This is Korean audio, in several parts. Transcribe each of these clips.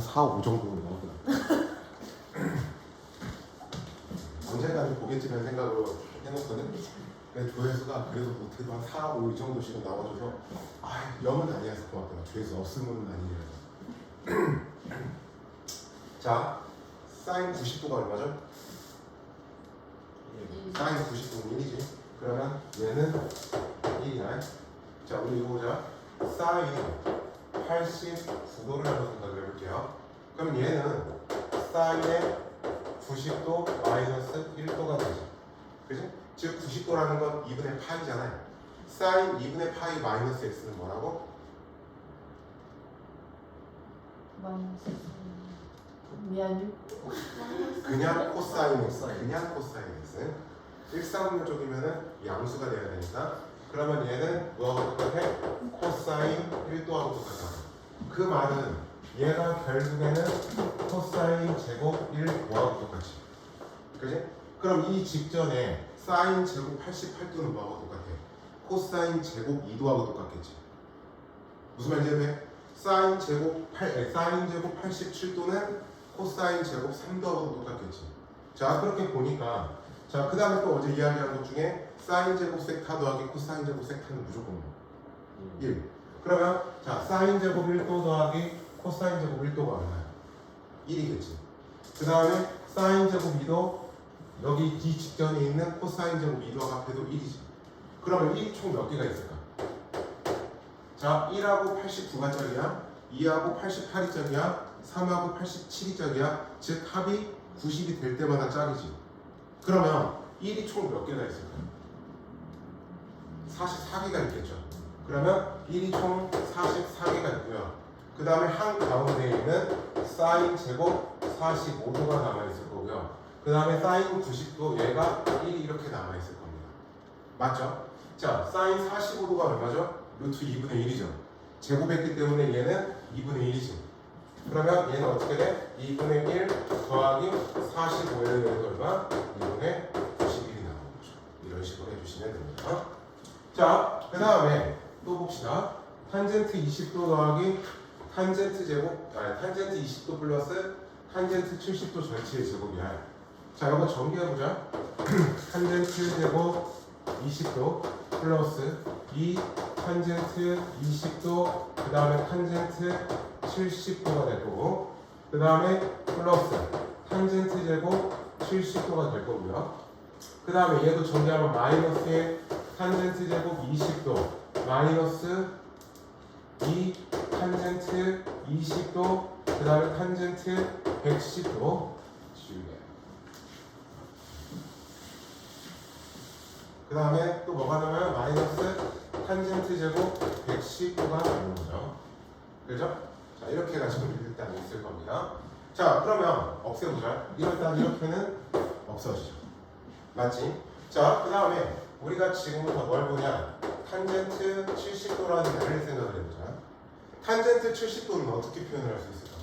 4, 5 정도는 나오더라고요. 언젠가는 보겠지라는 생각으로 해놓거든. 근데 조회수가 그래도 못해도 한 4, 5 이 정도씩은 나와줘서 아, 0은 아니어서 고맙더라. 조회수 없으면 아니에요. 자, 사인 90도가 얼마죠? 사인 90도는 1이지. 그러면 얘는 1이야. 자, 우리 이거 보자. 사인 89도를 한번 생각을 해볼게요. 그럼 얘는 사인의 90도 마이너스 1도가 되죠. 그지? 즉 90도라는 건 2분의 파이잖아요. 사인 2분의 파이 마이너스 x는 뭐라고? 마이너스 미안해. 그냥 코사인 x. 그냥 코사인 x. 일사분면 쪽이면은 양수가 돼야 되니까. 그러면 얘는 뭐하고 똑같아? 코사인 1도하고 똑같아. 그 말은 얘가 결국에는 코사인 제곱 1도하고 똑같지. 그지? 그럼 이 직전에 사인 제곱 88도는 뭐하고 똑같아? 코사인 제곱 2도하고 똑같겠지. 무슨 말인지 해? 사인 제곱 87도는 코사인 제곱 3도하고 똑같겠지. 자, 그렇게 보니까 자, 그 다음에 또 어제 이야기한 것 중에 사인 제곱 세타 더하기 코사인 제곱 세타는 무조건 1. 그러면 자, 사인 제곱 1도 더하기 코사인 제곱 1도가 얼마야? 1이겠지. 그 다음에 사인 제곱 2도 여기 이 직전에 있는 코사인 제곱 2도 합해도 1이지. 그러면 1이 총 몇 개가 있을까? 자, 1하고 89가 짝이야. 2하고 88이 짝이야. 3하고 87이 짝이야. 즉 합이 90이 될 때마다 짝이지. 그러면 1이 총 몇 개가 있을까? 44개가 있겠죠. 그러면 1이 총 44개가 있고요. 그 다음에 한 가운데에 있는 사인 제곱 45도가 남아있을 거고요. 그 다음에 사인 90도 얘가 1이 이렇게 남아있을 겁니다. 맞죠? 자, 사인 45도가 얼마죠? 루트 2분의 1이죠. 제곱했기 때문에 얘는 2분의 1이지. 그러면 얘는 어떻게 돼? 2분의 1 더하기 45에 대해서 얼마? 2분의 91이 나오는 거죠. 이런 식으로 해주시면 됩니다. 자, 그 다음에 또 봅시다. 탄젠트 20도 더하기 탄젠트 제곱, 탄젠트 20도 플러스 탄젠트 70도 전체의 제곱이야. 자, 이거 정리해보자. 탄젠트 제곱 20도 플러스 이 탄젠트 20도 그 다음에 탄젠트 70도가 될 거고 그 다음에 플러스 탄젠트 제곱 70도가 될 거고요. 그 다음에 얘도 정리하면 마이너스의 탄젠트 제곱 20도 마이너스 이 탄젠트 20도 그 다음에 탄젠트 110도 그 다음에 또 뭐가 나와요? 마이너스 탄젠트 제곱 110도가 나오는 거죠. 그죠? 자, 이렇게 가지고 일단 있을 겁니다. 자, 그러면 없애보자. 일단 이렇게는 없어지죠. 맞지? 자, 그 다음에 우리가 지금부터 뭘 보냐? 탄젠트 70도라는 애를 생각을 해보자. 탄젠트 70도는 어떻게 표현을 할 수 있을까?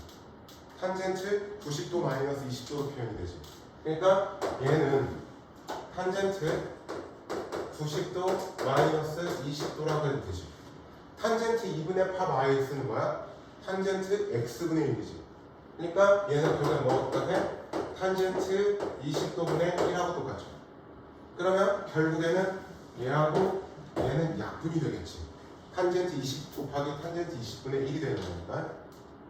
탄젠트 90도 마이너스 20도로 표현이 되지. 그러니까 얘는 탄젠트 90도 마이너스 20도라고 해도 되지. 탄젠트 2분의 파 마이에 쓰는 거야. 탄젠트 x분의 1이지. 그러니까 얘는 결국엔 뭐가 똑같아? 탄젠트 20도분의 1하고 똑같죠. 그러면 결국에는 얘하고 얘는 약분이 되겠지. 탄젠트 20 곱하기 탄젠트 20분의 1이 되는 거니까.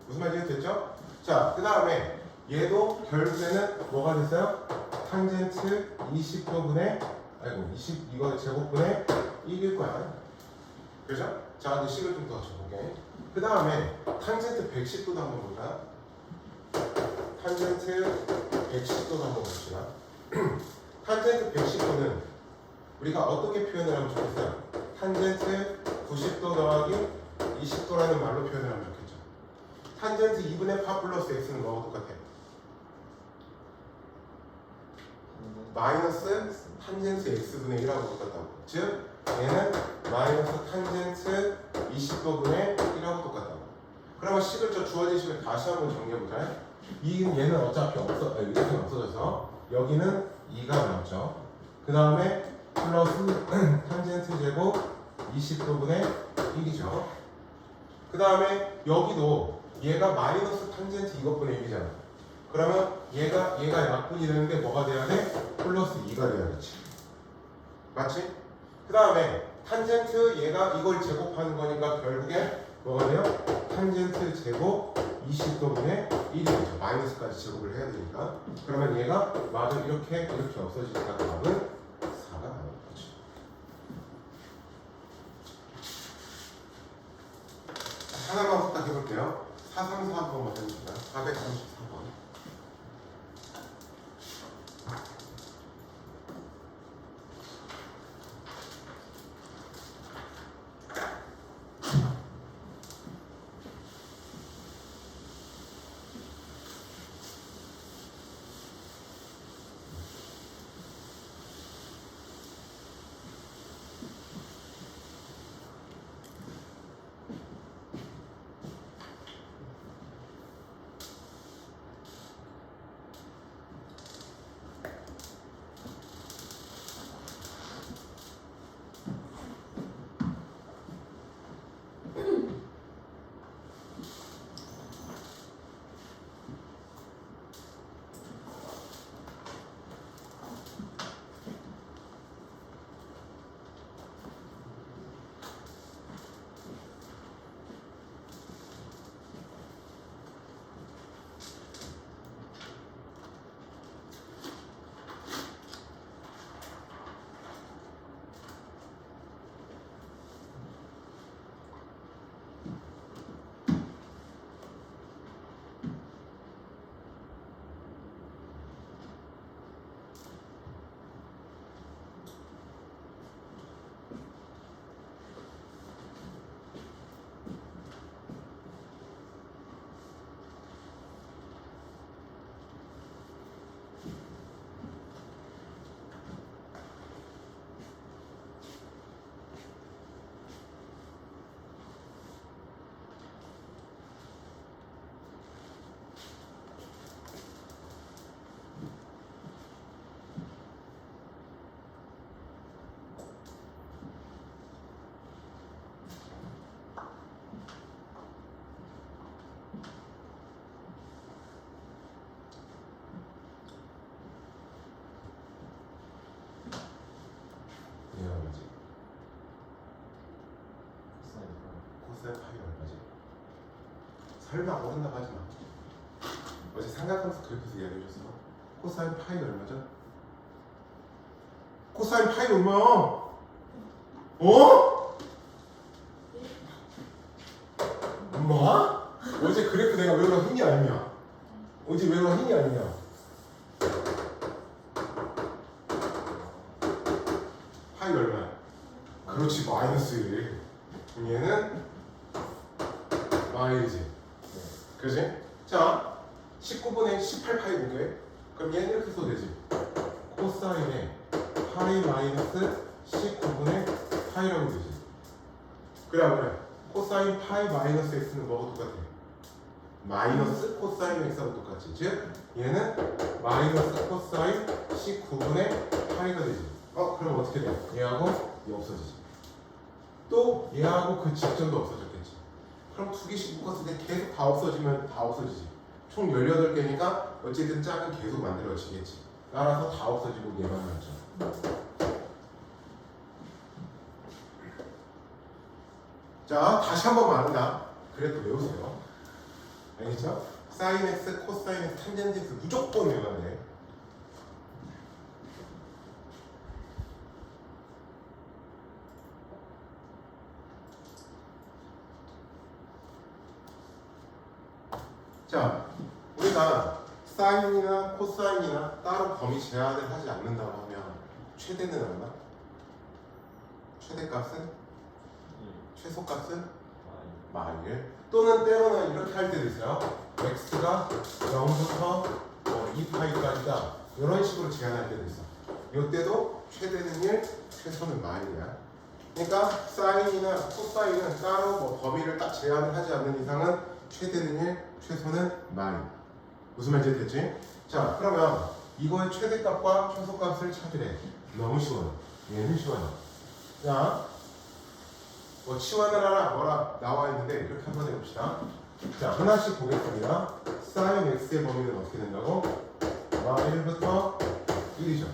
무슨 말인지 됐죠? 자, 그 다음에 얘도 결국에는 뭐가 됐어요? 탄젠트 20도분의 아이고 20 이거 제곱분의 1일 거야. 그죠? 자, 이제 식을 좀 더 줘볼게. 그 다음에 탄젠트 110도도 한번 볼까? 탄젠트 110도도 한번 봅시다. 탄젠트 110도는 우리가 어떻게 표현을 하면 좋겠어요? 탄젠트 90도 더하기 20도라는 말로 표현을 하면 좋겠죠. 탄젠트 2분의 파 플러스 x는 뭐하고 똑같아? 마이너스 탄젠트 x분의 1하고 똑같다고. 즉 얘는 마이너스 탄젠트 20도분의 1하고 똑같다고. 그러면 식을 저 주어진 식을 다시 한번 정리해보자. 얘는 어차피 이렇게 없어져서 여기는 2가 나왔죠. 그 다음에 플러스 탄젠트 제곱 20도분의 1이죠. 그 다음에 여기도 얘가 마이너스 탄젠트 이것분의 1이잖아. 그러면 얘가 약분이 되는데 뭐가 돼야 돼? 플러스 2가 돼야겠지. 맞지? 그 다음에 탄젠트 얘가 이걸 제곱하는 거니까 결국에 뭐가 돼요? 탄젠트 제곱 20도분의 1이죠. 마이너스까지 제곱을 해야 되니까. 그러면 얘가 마저 이렇게 없어지니까 답은 4가 나오는 거죠. 하나만 부탁 해볼게요. 434번만 해봅시다. 434번. 코사인 파이 얼마지? 설마 모른다고 하지 마. 어제 삼각함수 그래프에서 이야기해줬어. 코사인 파이 얼마죠? 코사인 파이 얼마야? 어? 엄마? 어제 그래프 내가 외우라 힘이 아니냐? 어제 외우라 힘이 아니냐? 파이 얼마야? 그렇지, 마이너스 1. 그럼 얘는 마이너스. 그지? 자, 19분의 18파이 볼게. 그럼 얘는 이렇게 써도 되지. 코사인에 파이 마이너스 19분의 파이라고 되지. 그래. 코사인 파이 마이너스 x는 뭐하고 똑같아? 마이너스 코사인 x하고 똑같지. 즉 얘는 마이너스 코사인 19분의 파이가 되지. 그럼 어떻게 돼? 얘하고 얘 없어지지. 또 얘하고 그 직전도 없어졌겠지. 그럼 두 개씩 묶었을 때 계속 다 없어지면 다 없어지지. 총 18개니까 어쨌든 짝은 계속 만들어지겠지. 따라서 다 없어지고 얘만 남죠. 자, 다시 한번 말한다. 그래도 외우세요. 알겠죠? 사인 x, 코사인 x, 탄젠트 x 무조건 외워야 돼. 자, 우리가 사인이나 코사인이나 따로 범위 제한을 하지 않는다고 하면 최대는 얼마? 최대값은? 최소값은? 마일. 또는 때로는 이렇게 할 때도 있어요. x가 0부터 2파이까지다. 이런 식으로 제한할 때도 있어. 이때도 최대는 1, 최소는 마일이야. 그러니까 사인이나 코사인은 따로 범위를 딱 제한을 하지 않는 이상은 최대는 1, 최소는 마일. 무슨 말인지 됐지? 자, 그러면 이거의 최대값과 최소값을 찾으래. 너무 쉬워요. 얘는 쉬워요. 자, 치환을 하라 뭐라 나와 있는데 이렇게 한번 해봅시다. 자, 하나씩 보겠습니다. sin x의 범위는 어떻게 된다고? 1부터 1이죠.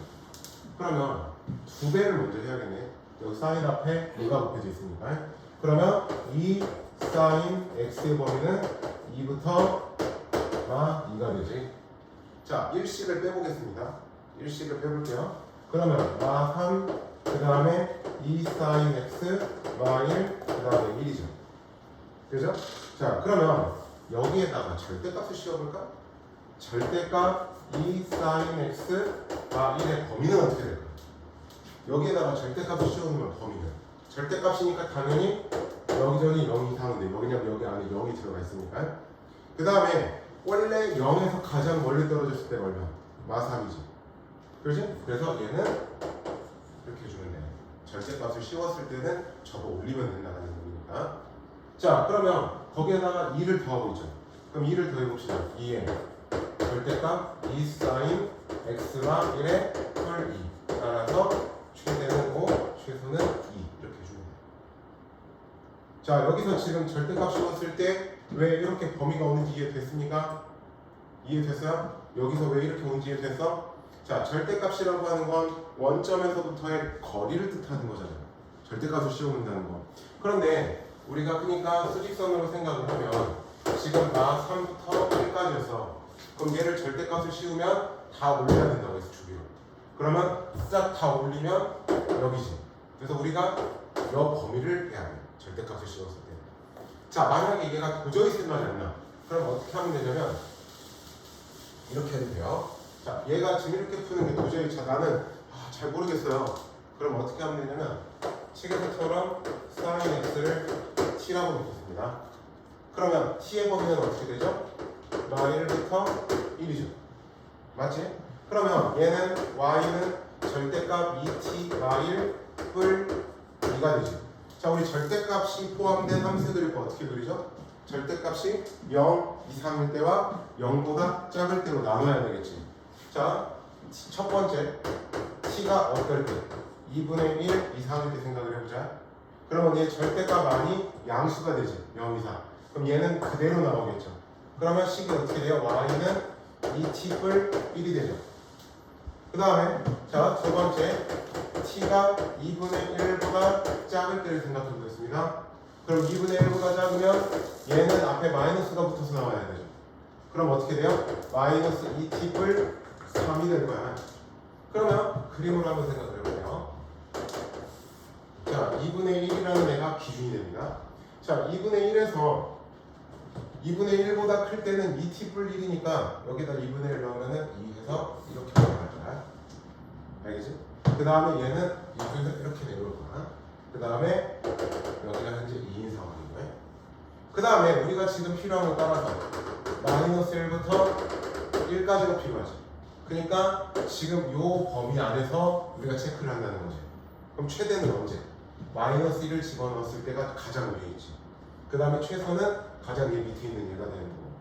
그러면 두 배를 먼저 해야겠네. 여기 sin 앞에 뭐가 곱해져 있으니까. 그러면 이 sin x의 범위는 2부터 2가 되지. 자, 1씩을 빼보겠습니다. 1씩을 빼볼게요. 그러면 3, 그 다음에 2 sin x, 1, 그 다음에 1이죠. 그죠? 자, 그러면 여기에다가 절대값을 씌워볼까? 절대값 2 sin x, 1의 범위는 어떻게 될까? 여기에다가 절대값을 씌워놓으면 범위는 절대값이니까 당연히 여기저기 0 이상인데 여기냐면 여기 안에 0이 들어가 있으니까. 그 다음에 원래 0에서 가장 멀리 떨어졌을 때 얼마? 3이지. 그렇지? 그래서 얘는 이렇게 해주면 돼. 절대값을 씌웠을 때는 저거 올리면 된다는 얘기니까. 자, 그러면 거기에다가 2를 더하고 있죠. 그럼 2를 더해봅시다. 2에 절대값 2 sin x와 1의 헐 2. 따라서 최대는 5, 최소는 2. 이렇게 해주면 돼요. 자, 여기서 지금 절대값 씌웠을 때 왜 이렇게 범위가 오는지 이해됐습니까? 이해됐어요? 여기서 왜 이렇게 오는지 이해됐어? 자, 절대값이라고 하는 건 원점에서부터의 거리를 뜻하는 거잖아요. 절대값을 씌워놓는다는 거. 그런데 우리가 그러니까 수직선으로 생각을 하면 지금 3부터 1까지여서 그럼 얘를 절대값을 씌우면 다 올려야 된다고 해서 주기로. 그러면 싹 다 올리면 여기지. 그래서 우리가 이 범위를 빼야 돼요. 절대값을 씌웠을 때. 자, 만약에 얘가 도저히 생각이 안 나. 그럼 어떻게 하면 되냐면 이렇게 해도 돼요. 자, 얘가 지금 이렇게 푸는 게 도저히 나는 잘 모르겠어요. 그럼 어떻게 하면 되냐면 책에서처럼 sin x를 t라고 놓겠습니다. 그러면 t의 범위는 어떻게 되죠? 1부터 1이죠. 맞지? 그러면 얘는 y는 절대값 2t 1 뿔 2가 되지. 자, 우리 절대값이 포함된 함수 그릴 거 어떻게 그리죠? 절대값이 0 이상일 때와 0보다 작을 때로 나눠야 되겠지. 자, 첫 번째 t가 어떨 때? 2분의 1 이상일 때 생각을 해보자. 그러면 얘 절대값 많이 양수가 되지. 0 이상. 그럼 얘는 그대로 나오겠죠. 그러면 식이 어떻게 돼요? y는 2t 뿔 1이 되죠. 그 다음에 자, 두 번째 t가 2분의 1보다 작을 때를 생각해 보겠습니다. 그럼 2분의 1보다 작으면 얘는 앞에 마이너스가 붙어서 나와야 되죠. 그럼 어떻게 돼요? 마이너스 2t 뿔 3이 될 거야. 그러면 그림으로 한번 생각을 해볼게요. 자, 2분의 1이라는 애가 기준이 됩니다. 자, 2분의 1에서 2분의 1보다 클 때는 2t 뿔 1이니까 여기다 2분의 1 넣으면은 2해서 이렇게 올라갈 거야. 알겠지? 그 다음에 얘는 이쪽에서 이렇게 내려올 거야. 그 다음에 여기가 현재 2인 상황인 거야. 그 다음에 우리가 지금 필요한 거 따라서 마이너스 1부터 1까지가 필요하지. 그러니까 지금 요 범위 안에서 우리가 체크를 한다는 거지. 그럼 최대는 언제? 마이너스 1을 집어넣었을 때가 가장 위에 있지. 그 다음에 최소는 가장 얘 밑에 있는 얘가 되는 거고.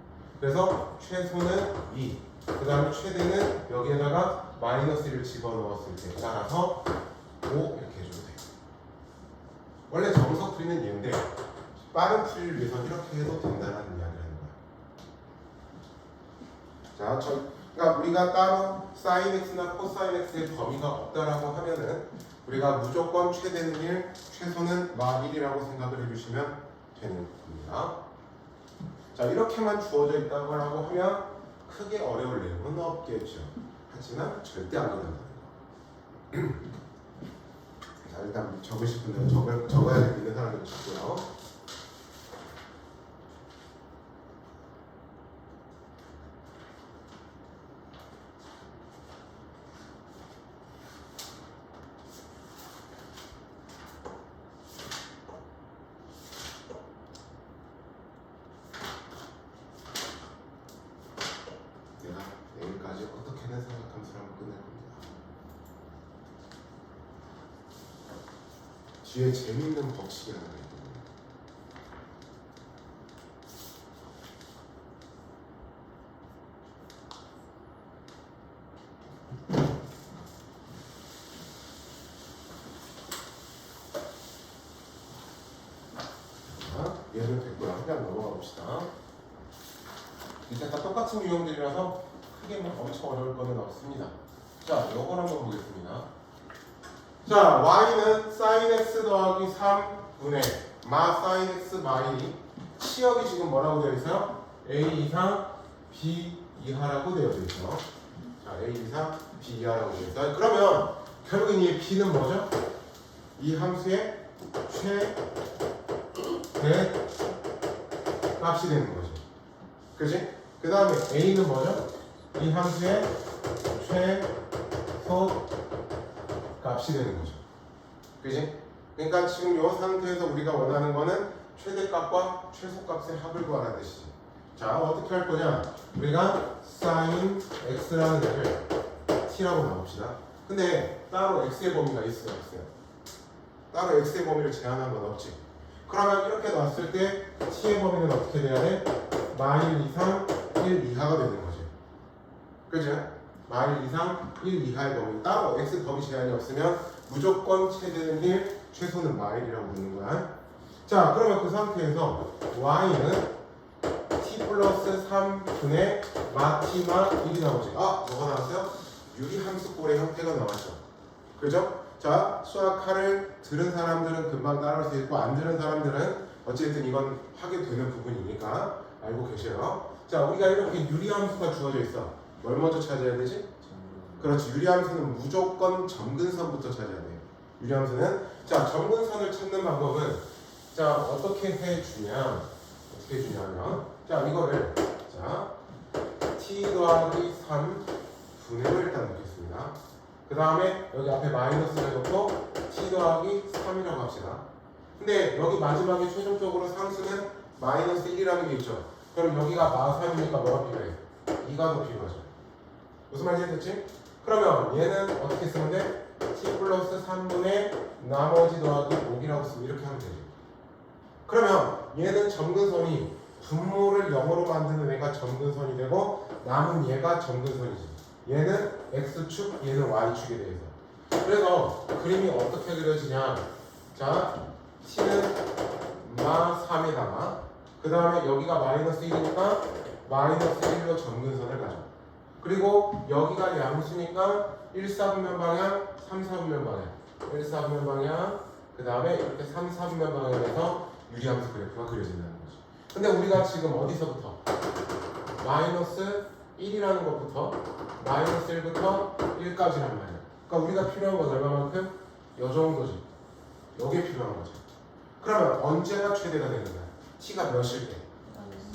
그래서 최소는 2. 그 다음에 최대는 여기에다가 마이너스 1을 집어넣었을 때 따라서 5 이렇게 해주면 돼요. 원래 정석 풀이는 얘인데 빠른 풀이를 위해서 이렇게 해도 된다는 이야기를 하는 거야. 자, 그러니까 우리가 따로 sin x나 cos x의 범위가 없다라고 하면은 우리가 무조건 최대는 1, 최소는 1이라고 생각을 해주시면 되는 겁니다. 자, 이렇게만 주어져 있다고 하면 크게 어려울 내용은 없겠죠. 하지만 절대 안 그런다는 거. 자, 일단 적으실 분들은 적어야 될 있는 사람들은 적고요. 내일까지 어떻게든 생각하면서 한번 끝낼 겁니다. 뒤에 재미있는 법칙이 하나 있거든요. 얘는 됐고요. 그냥 넘어가 봅시다. 밑에 다 똑같은 유형들이라서 크게 뭐 엄청 어려울 거는 없습니다. 자, 요걸 한번 보겠습니다. 자, y는 sin x 더하기 3분의 마 sin x 마이너스 치역이 지금 뭐라고 되어 있어요? a 이상 b 이하라고 되어 있죠. 자, a 이상 b 이하라고 되어 있어요. 그러면 결국엔 이 b는 뭐죠? 이 함수의 최대 값이 되는 거죠. 그지? 그 다음에 a는 뭐죠? 이 함수의 최소 값이 되는 거죠. 그지? 그러니까 지금 이 상태에서 우리가 원하는 거는 최대값과 최소값의 합을 구하라는 뜻이지. 자, 어떻게 할 거냐? 우리가 sin x라는 애를 t라고 나눕시다. 근데 따로 x의 범위가 있어요, 없어요? 따로 x의 범위를 제한한 건 없지. 그러면 이렇게 놨을 때 t의 범위는 어떻게 돼야 돼? 마일 이상 1 이하가 되는 거지. 그죠? 마일 이상 1 이하의 범위. 따로 x 범위 제한이 없으면 무조건 최대는 1, 최소는 마일이라고 부르는 거야. 자, 그러면 그 상태에서 y는 t 플러스 3분의 마 t마 1이 나오지. 아, 뭐가 나왔어요? 유리함수꼴의 형태가 나왔죠. 그죠? 자, 수학화를 들은 사람들은 금방 따라할 수 있고 안 들은 사람들은 어쨌든 이건 하게 되는 부분이니까 알고 계셔요. 자, 우리가 이렇게 유리함수가 주어져 있어. 뭘 먼저 찾아야 되지? 그렇지. 유리함수는 무조건 점근선부터 찾아야 돼요. 유리함수는 자, 점근선을 찾는 방법은 자, 어떻게 해주냐? 어떻게 해주냐면 자, 이거를 자 t 더하기 3 분해를 일단 넣겠습니다. 그 다음에 여기 앞에 마이너스를 넣고 t 더하기 3이라고 합시다. 근데 여기 마지막에 최종적으로 상수는 마이너스 1이라는 게 있죠. 그럼 여기가 마3이니까 뭐가 필요해? 2가 더 필요하죠. 무슨 말인지 됐지? 그러면 얘는 어떻게 쓰면 돼? t 플러스 3분의 나머지 더하기 5이라고 쓰면 이렇게 하면 되죠. 그러면 얘는 점근선이 분모를 0으로 만드는 애가 점근선이 되고 남은 얘가 점근선이지. 얘는 x축, 얘는 y축에 대해서. 그래서 그림이 어떻게 그려지냐. 자, t는 마 3에다가 그 다음에 여기가 마이너스 1이니까 마이너스 1로 점근선을 가죠. 그리고 여기가 양수니까 1, 4분면 방향, 3, 4분면 방향 1, 4분면 방향 그 다음에 이렇게 3, 4분면 방향에서 유리함수 그래프가 그려진다는 거죠. 근데 우리가 지금 어디서부터? 마이너스 1이라는 것부터 마이너스 1부터 1까지란 말이야. 그러니까 우리가 필요한 건 얼마만큼? 요 정도지. 요게 필요한 거지. 그러면 언제가 최대가 되는 거야? t가 몇일 때?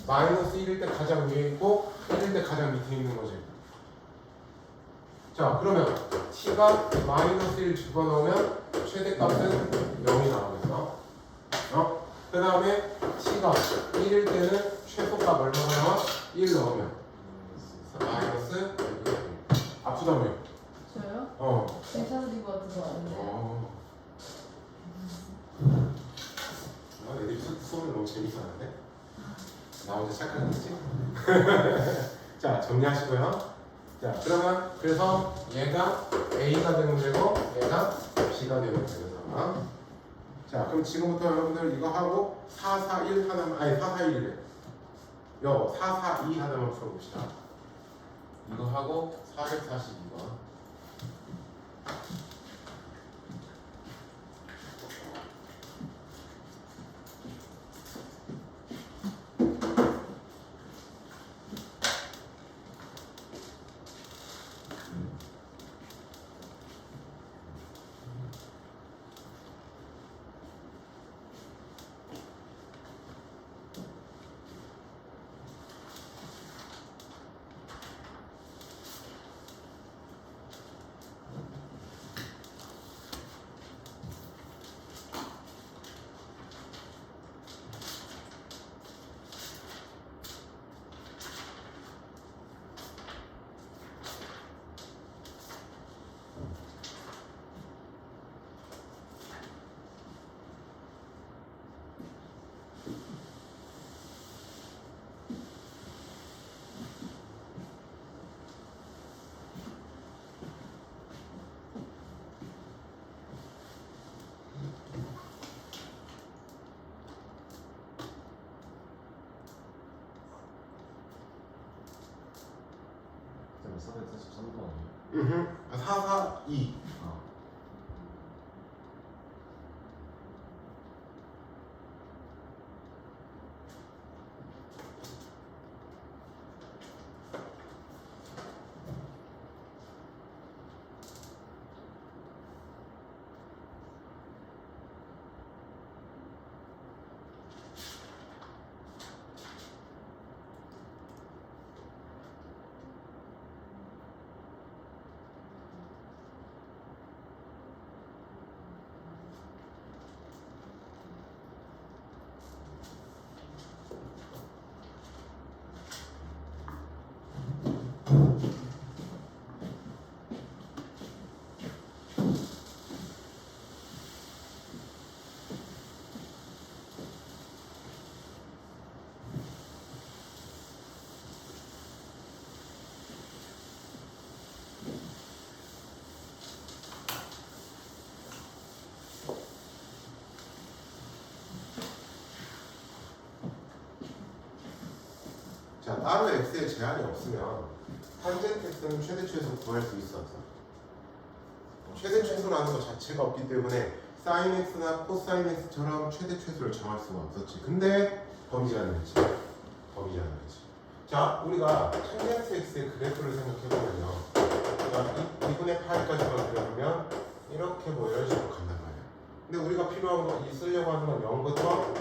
마이너스 1일 때 가장 위에 있고 1일 때 가장 밑에 있는 거지. 자, 그러면 t가 마이너스 1 집어넣으면 최대값은 0이 나오겠어. 그 다음에 t가 1일 때는 최소값 얼마나 나와? 1 넣으면 마이너스 1. 아프다며? 저요? 괜찮으신 것 같아서 아닌데. 애들이 수업을 너무 재밌어 하는데? 나 혼자 착각했지? 자, 정리하시고요. 자, 그러면 그래서 얘가 A가 되면 되고 얘가 B가 되면 되겠다. 자, 그럼 지금부터 여러분들 이거 하고 4, 4, 1 하나만, 아니 4, 4, 1이래. 요 4, 4, 2 하나만 풀어봅시다. 이거 하고 442번. 443도 아니에요? 442. 아. 자, 따로 x에 제한이 없으면 탄젠트 x는 최대 최소 구할 수 있어. 최대 최소라는 것 자체가 없기 때문에 sin x나 코사인 x처럼 최대 최소를 정할 수가 없었지. 근데 범위 제한을 했지. 범위 제한을 했지. 자, 우리가 탄젠트 x의 그래프를 생각해보면요. 우리가 2분의 파이까지만 그려보면 이렇게 뭐 이런 식으로 간단 말이야. 근데 우리가 필요한 거, 이 쓰려고 하는 건 0부터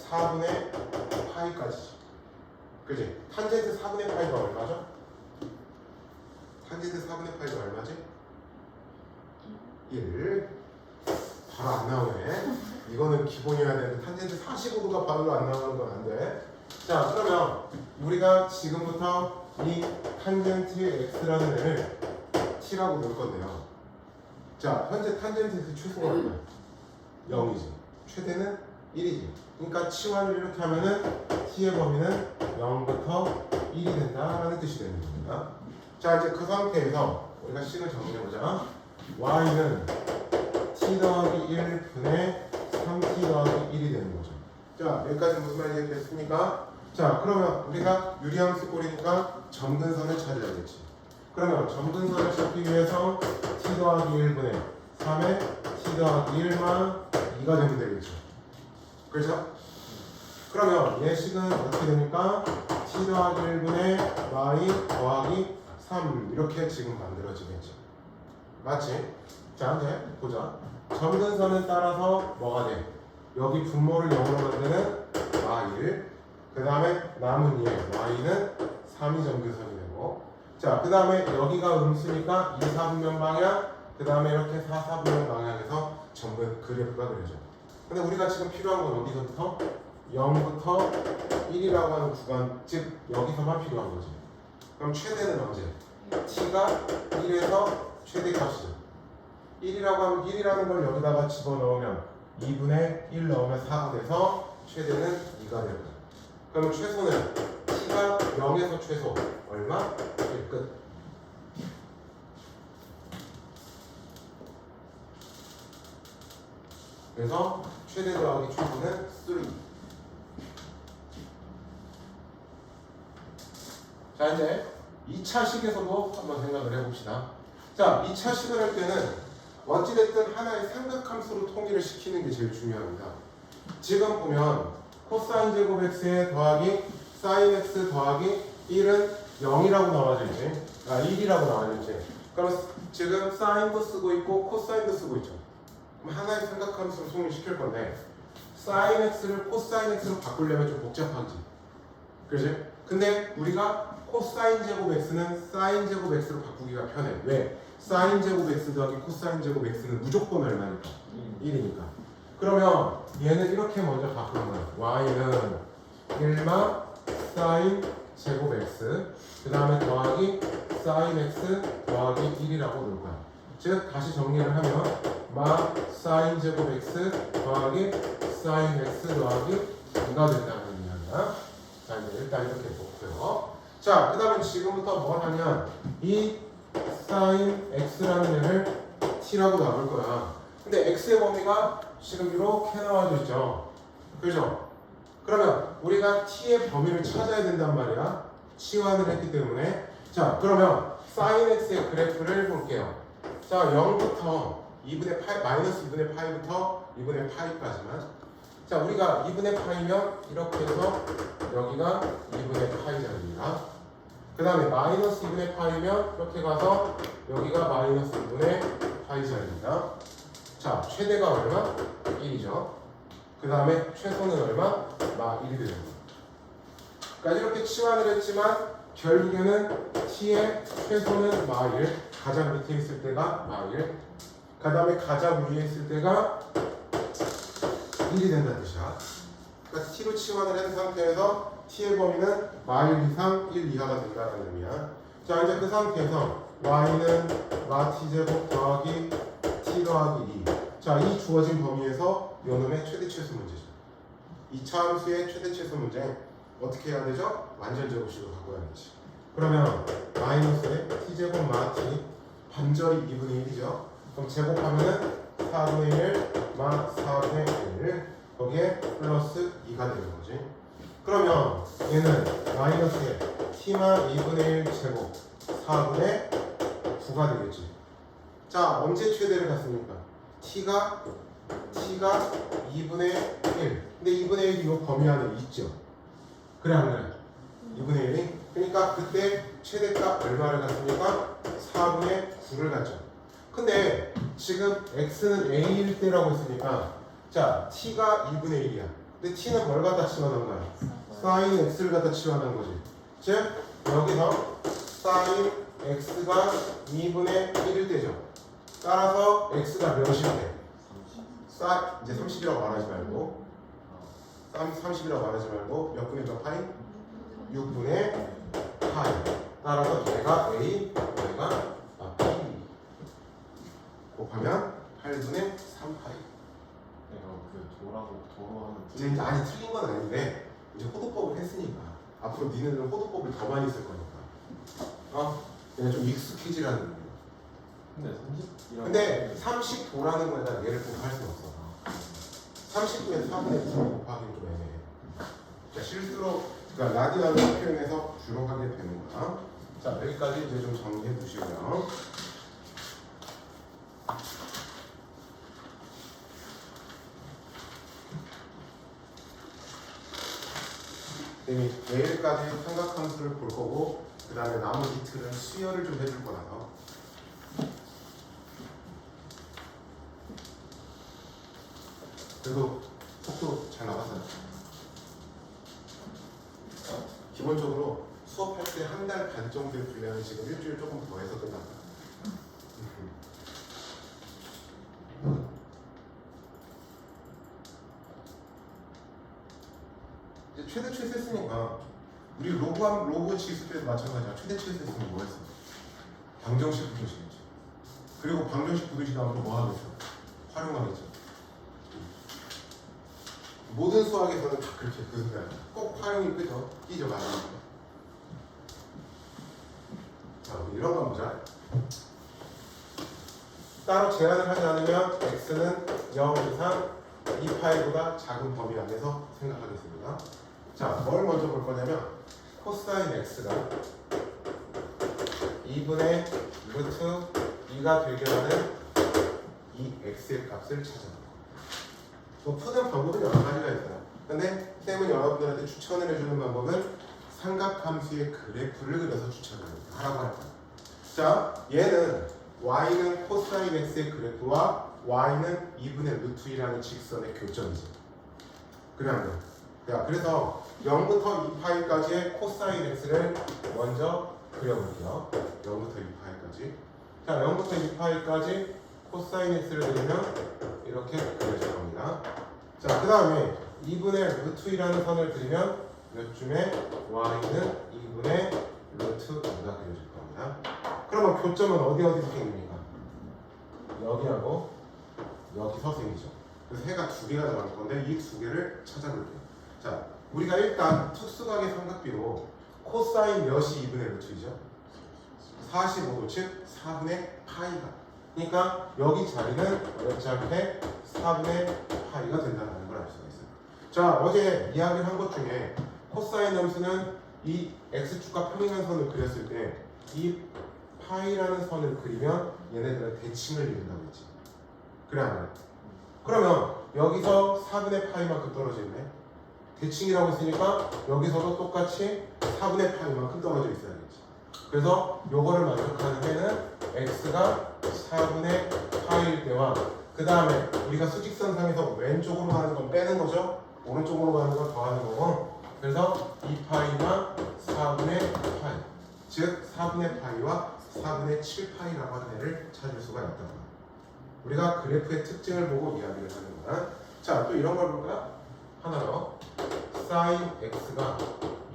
4분의 파이까지지. 그지? 탄젠트 4분의 파이가 얼마죠? 탄젠트 4분의 파이가 얼마지? 1. 바로 안 나오네. 이거는 기본이어야 되는데 탄젠트 45도가 바로 안 나오는 건 안 돼. 자, 그러면 우리가 지금부터 이 탄젠트 x라는 애를 t라고 놓을 건데요. 자, 현재 탄젠트에서 최소가 얼마야? 0이지. 최대는 1이지. 그러니까 치환을 이렇게 하면은 t의 범위는 0부터 1이 된다라는 뜻이 되는 겁니다. 자, 이제 그 상태에서 우리가 식을 정리해보자. y는 t 더하기 1분의 3t 더하기 1이 되는 거죠. 자, 여기까지 무슨 말인지 됐습니까? 자, 그러면 우리가 유리함수 꼴이니까 점근선을 찾아야겠지. 그러면 점근선을 찾기 위해서 t 더하기 1분의 3에 t 더하기 1만 2가 되면 되겠죠. 그렇죠? 그러면 예식은 어떻게 됩니까? t 더하기 1분의 y 더하기 3 이렇게 지금 만들어지겠죠. 맞지? 자, 이제 보자. 점근선을 따라서 뭐가 돼? 여기 분모를 0으로 만드는 y를, 그 다음에 남은 얘 y는 3이 점근선이 되고, 자, 그 다음에 여기가 음수니까 2, 4분면 방향, 그 다음에 이렇게 4, 4분면 방향에서 점근 그래프가 그려져. 근데 우리가 지금 필요한 건 어디서부터? 0부터 1이라고 하는 구간, 즉 여기서만 필요한 거지. 그럼 최대는 언제? t가 1에서 최대 값이죠. 1이라고 하면 1이라는 걸 여기다가 집어넣으면 2분의 1 넣으면 4가 돼서 최대는 2가 됩니다. 그럼 최소는 t가 0에서 최소 얼마? 1 끝. 그래서 최대 더하기 최소는 3. 자, 이제 2차 식에서도 한번 생각을 해봅시다. 자, 2차 식을 할 때는 어찌됐든 하나의 삼각함수로 통일을 시키는 게 제일 중요합니다. 지금 보면 코사인 제곱 x에 더하기 사인 x 더하기 1은 0이라고 나와져 있지. 1이라고 나와져 있지. 그럼 지금 사인도 쓰고 있고 코사인도 쓰고 있죠. 그럼 하나의 삼각함수로 통일시킬 건데 사인 x를 코사인 x로 바꾸려면 좀 복잡하지. 그렇지? 근데 우리가 코사인 제곱 x는 사인 제곱 x로 바꾸기가 편해. 왜? 사인 제곱 x 더하기 코사인 제곱 x는 무조건 얼마니까? 1이니까. 그러면 얘는 이렇게 먼저 바꾸는 거야. y는 1마 사인 제곱 x 그 다음에 더하기 사인 x 더하기 1이라고 놓을 거야. 즉 다시 정리를 하면 마 사인 제곱 x 더하기 사인 x 더하기 2가 된다는 이야기야. 자, 이제 일단 이렇게 놓고요. 자, 그 다음에 지금부터 뭘 하냐, 이 사인 x라는 애를 t라고 나올 거야. 근데 x의 범위가 지금 이렇게 나와져 있죠. 그죠? 그러면 우리가 t의 범위를 찾아야 된단 말이야. 치환을 했기 때문에. 자, 그러면 sin x의 그래프를 볼게요. 자, 0부터 2분의 파이, 마이너스 2분의 파이부터 2분의 파이까지만. 자, 우리가 2분의 파이면 이렇게 해서 여기가 2분의 파이 자리입니다. 그 다음에 마이너스 2분의 파이면 이렇게 가서 여기가 마이너스 2분의 파이 자리입니다. 자, 최대가 얼마? 1이죠. 그 다음에 최소는 얼마? 1이 되는 거예요. 그러니까 이렇게 치환을 했지만 결국에는 t의 최소는 1, 가장 밑에 있을 때가 1, 그 다음에 가장 위에 있을 때가 1이 된다는 뜻이야. 그러니까 t로 치환을 한 상태에서 t의 범위는 1 이상 1 이하가 된다는 의미야. 자, 이제 그 상태에서 y는 t제곱 더하기 t 더하기 2. 자, 이 주어진 범위에서 요놈의 최대 최소 문제죠. 2차 함수의 최대 최소 문제 어떻게 해야 되죠? 완전 제곱식으로 갖고 가야지. 그러면 마이너스에 t제곱 마 t 반절이 2분의 1이죠. 그럼 제곱하면은 4분의 1 마 4분의 1 거기에 플러스 2가 되는 거지. 그러면 얘는 마이너스에 t마 2분의 1 제곱 4분의 9가 되겠지. 자, 언제 최대를 갖습니까? t가 2분의 1. 근데 2분의 1이 이 범위 안에 있죠. 그래 안 그래? 2분의 1이? 그러니까 그때 최대값 얼마를 갖습니까? 4분의 9를 갖죠. 근데 지금 x는 a일 때라고 했으니까 자, t가 2분의 1이야. 근데 t는 뭘 갖다 치환한 거야? sin x를 갖다 치환한 거지. 즉 여기서 sin x가 2분의 1일 때죠. 따라서 x가 몇일 때? 이제 30이라고 말하지 말고 30이라고 말하지 말고 몇 분의 몇 파이? 6분의 파이. 따라서 얘가 a, 얘가 p 곱하면 8분의 3파이. 내가 그 도로 하면 이제 아니 틀린 건 아닌데 이제 호도법을 했으니까 앞으로 니네들은 호도법을 더 많이 쓸 거니까 그냥 좀 익숙해지라는 의미야. 근데 30도라는 거에다 얘를 곱할 수는 없어. 30분에 4분의 9 곱하기는 좀 애매해. 자, 실수로 그러니까 라디안을 표현해서 주로 하게 되는 거야. 자, 여기까지 이제 좀 정리해 두시고요. 내일까지 삼각함수를 볼 거고 그 다음에 나머지 이틀은 수열을 좀 해줄 거라서 그래도 속도 잘 나갔어요. 기본적으로 수업할 때 한 달 반 정도의 분량을 지금 일주일 조금 더 해서 끝났다. 이제 최대 최소 했으니까 우리 로그 지수 때도 마찬가지야. 최대 최소 했으면 뭐 했어? 방정식 부등식이지. 그리고 방정식 부등식 나오면 뭐 하겠어? 활용하겠죠. 모든 수학에서는 다 그렇게 그 순간 꼭 활용이 끄죠. 끼죠 말아. 자, 우리 이런 거 보자. 따로 제한을 하지 않으면 x는 0 이상 2파이보다 작은 범위 안에서 생각하겠습니다. 자, 뭘 먼저 볼 거냐면 코사인 x가 2분의 루트 2가 되게 하는 이 x의 값을 찾아볼 거예요. 뭐 푸는 방법은 여러 가지가 있어요. 근데 쌤은 여러분들한테 추천을 해주는 방법은 삼각함수의 그래프를 그려서 추천을 하라고 할 거예요. 자, 얘는 y는 코사인 x의 그래프와 y는 2분의 루트 2라는 직선의 교점이지. 그래 안 돼? 자, 그래서 0부터 2파이까지의 코사인 x를 먼저 그려볼게요. 0부터 2파이까지. 자, 0부터 2파이까지 코사인 x를 그리면 이렇게 그려질 겁니다. 자, 그 다음에 2분의 루트 2라는 선을 그리면 요쯤에 y는 2분의 루트 2가 그려질 겁니다. 그러면 교점은 어디서 생깁니까? 여기하고 여기서 생기죠. 그래서 해가 두 개가 나올 건데 이 두 개를 찾아볼게요. 자, 우리가 일단 특수각의 삼각비로 코사인 몇이 2분의 루트 2죠? 45도, 즉 4분의 파이가. 그러니까 여기 자리는 어렵지 않게 4분의 파이가 된다는 걸 알 수가 있어요. 자, 어제 이야기를 한 것 중에 코사인 함수는 이 x축과 평행한 선을 그렸을 때 이 파이라는 선을 그리면 얘네들은 대칭을 이룬다고 했지. 그래 안 그래? 그러면 여기서 4분의 파이만큼 떨어져 있네. 대칭이라고 했으니까 여기서도 똑같이 4분의 파이만큼 떨어져 있어야겠지. 그래서 요거를 만족하는 해는 x가 4분의 파이일 때와 그 다음에 우리가 수직선상에서 왼쪽으로 가는 건 빼는 거죠. 오른쪽으로 가는 건 더하는 거고. 그래서 2파이나 4분의 파이, 즉 4분의 파이와 4분의 7파이라고 하는 애를 찾을 수가 있다. 우리가 그래프의 특징을 보고 이야기를 하는 거야. 자, 또 이런 걸 볼까요? 하나 더. sin x가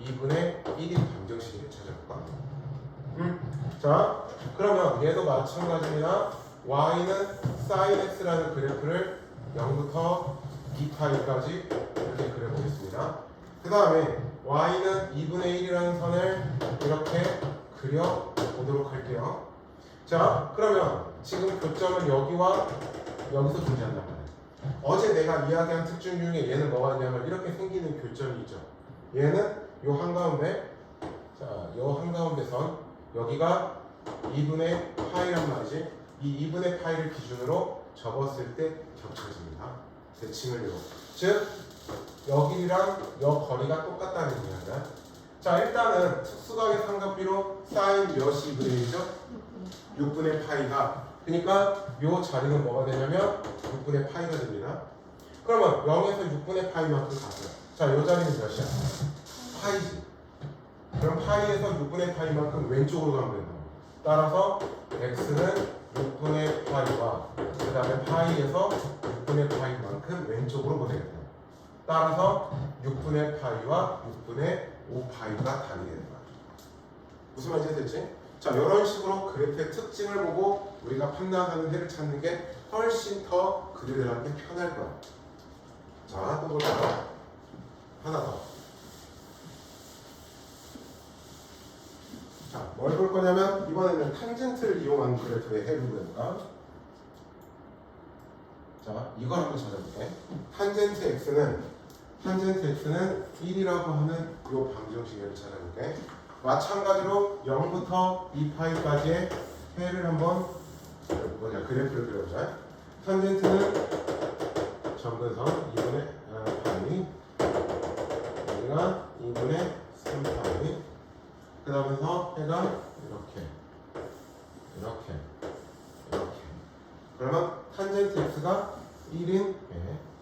2분의 1인 방정식을 찾아볼까? 자, 그러면 얘도 마찬가지입니다. y는 sin x라는 그래프를 0부터 2파이까지 이렇게 그려보겠습니다. 그 다음에 y는 2분의 1이라는 선을 이렇게 그려보도록 할게요. 자, 그러면 지금 교점은 여기와 여기서 존재한단 말이에요. 어제 내가 이야기한 특징 중에 얘는 뭐가 있냐면 이렇게 생기는 교점이 있죠. 얘는 요 한가운데, 자, 요 한가운데 선, 여기가 2분의 파이란 말이지. 이 2분의 파이를 기준으로 접었을 때 겹쳐집니다. 대칭을 이루고. 즉, 여기랑 여 거리가 똑같다는 이야기야. 자, 일단은 특수각의 삼각비로 사인 몇이 2분의 1이죠? 6분의 파이가. 그러니까 요 자리는 뭐가 되냐면 6분의 파이가 됩니다. 그러면 0에서 6분의 파이만큼 갔어요. 자, 요 자리는 몇이야? 파이지. 그럼 파이에서 6분의 파이만큼 왼쪽으로 가면 된다. 따라서 x는 6분의 파이와 그 다음에 파이에서 6분의 파이만큼 왼쪽으로 보내겠다. 따라서 6분의 파이와 6분의 5파이가 답이 되는 거야. 무슨 말인지 됐지? 자, 이런 식으로 그래프의 특징을 보고 우리가 판단하는 해를 찾는 게 훨씬 더 그들한테 편할 거야. 자, 또 볼까요? 하나 더. 자, 뭘 볼 거냐면 이번에는 탄젠트를 이용한 그래프의 해를 보니까. 자, 이걸 한번 찾아볼게. 탄젠트 x는 1이라고 하는 이 방정식을 찾아볼게. 마찬가지로 0부터 2파이까지의 해를 한번 그래프를 그려보자. 탄젠트는 점근선 2분의 파이, 여기가 2분의 3파이, 그 다음에서 해가 이렇게. 그러면 탄젠트 x가 1인 해.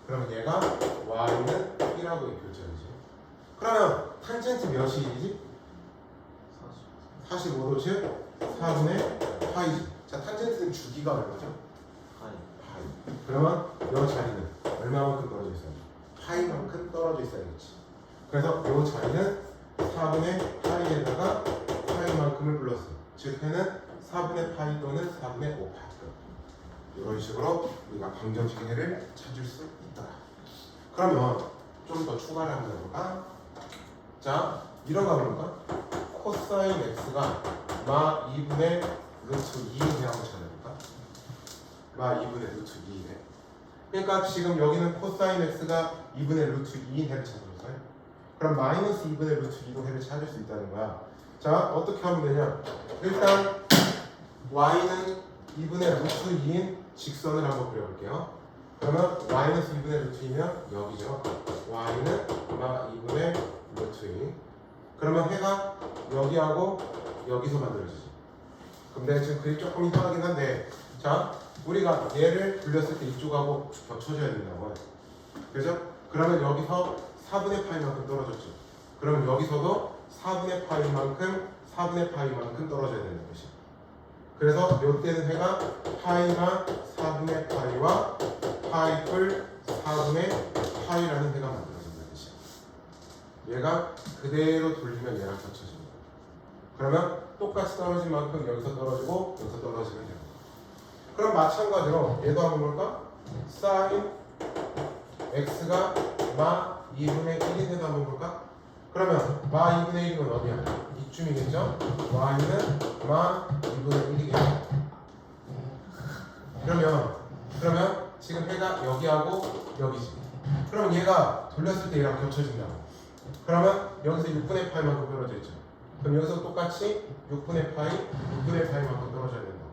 그러면 얘가 y는 1하고 교점이지. 그러면 탄젠트 몇이 1이지? 45도 즉 4분의 파이지. 자, 탄젠트는 주기가 얼마죠? 파이. 그러면 이 자리는 얼마만큼 떨어져 있어요? 파이만큼 떨어져 있어야겠지. 그래서 이 자리는 4분의 파이에다가 파이만큼을 불렀어요. 즉 해는 4분의 파이 또는 4분의 5파이급. 이런 식으로 우리가 방정식의 해를 찾을 수 있다. 그러면 좀 더 추가를 한번 해볼까? 자, 이런 거 한번 볼까? 코사인 x가 마 2분의 루트 2인 해 한번 찾아볼까? 마 2분의 루트 2인 해. 그러니까 지금 여기는 코사인 x가 2분의 루트 2인 해를 찾아줬어요. 그럼 마이너스 2분의 루트 2도 해를 찾을 수 있다는 거야. 자, 어떻게 하면 되냐? 일단 y는 2분의 루트 2인 직선을 한번 그려볼게요. 그러면 마이너스 2분의 루트 2면 여기죠. y는 마 2분의 루트 2. 그러면 해가 여기하고 여기서 만들어지지. 근데 지금 그게 조금 이상하긴 한데, 자, 우리가 얘를 돌렸을 때 이쪽하고 겹쳐져야 된다고 해. 그죠? 그러면 여기서 4분의 파이만큼 떨어졌죠. 그러면 여기서도 4분의 파이만큼 떨어져야 되는 것이. 그래서 이때는 해가 파이가 4분의 파이와 파이풀 4분의 파이라는 해가 만들어진다는 뜻이야. 얘가 그대로 돌리면 얘랑 겹쳐집니다. 그러면 똑같이 떨어진 만큼 여기서 떨어지고 여기서 떨어지면 됩니다. 그럼 마찬가지로 얘도 한번 볼까? sin x가 마 2분의 1인 해도 한번 볼까? 그러면 마 2분의 1이면 어디야? 이쯤이겠죠? y는 마 2분의 1이겠죠? 그러면 지금 해가 여기하고 여기지. 그럼 얘가 돌렸을 때 얘랑 겹쳐진다고. 그러면 여기서 6분의 파이만큼 떨어져 있죠. 그럼 여기서 똑같이 6분의 파이, 6분의 파이만큼 떨어져야 된다.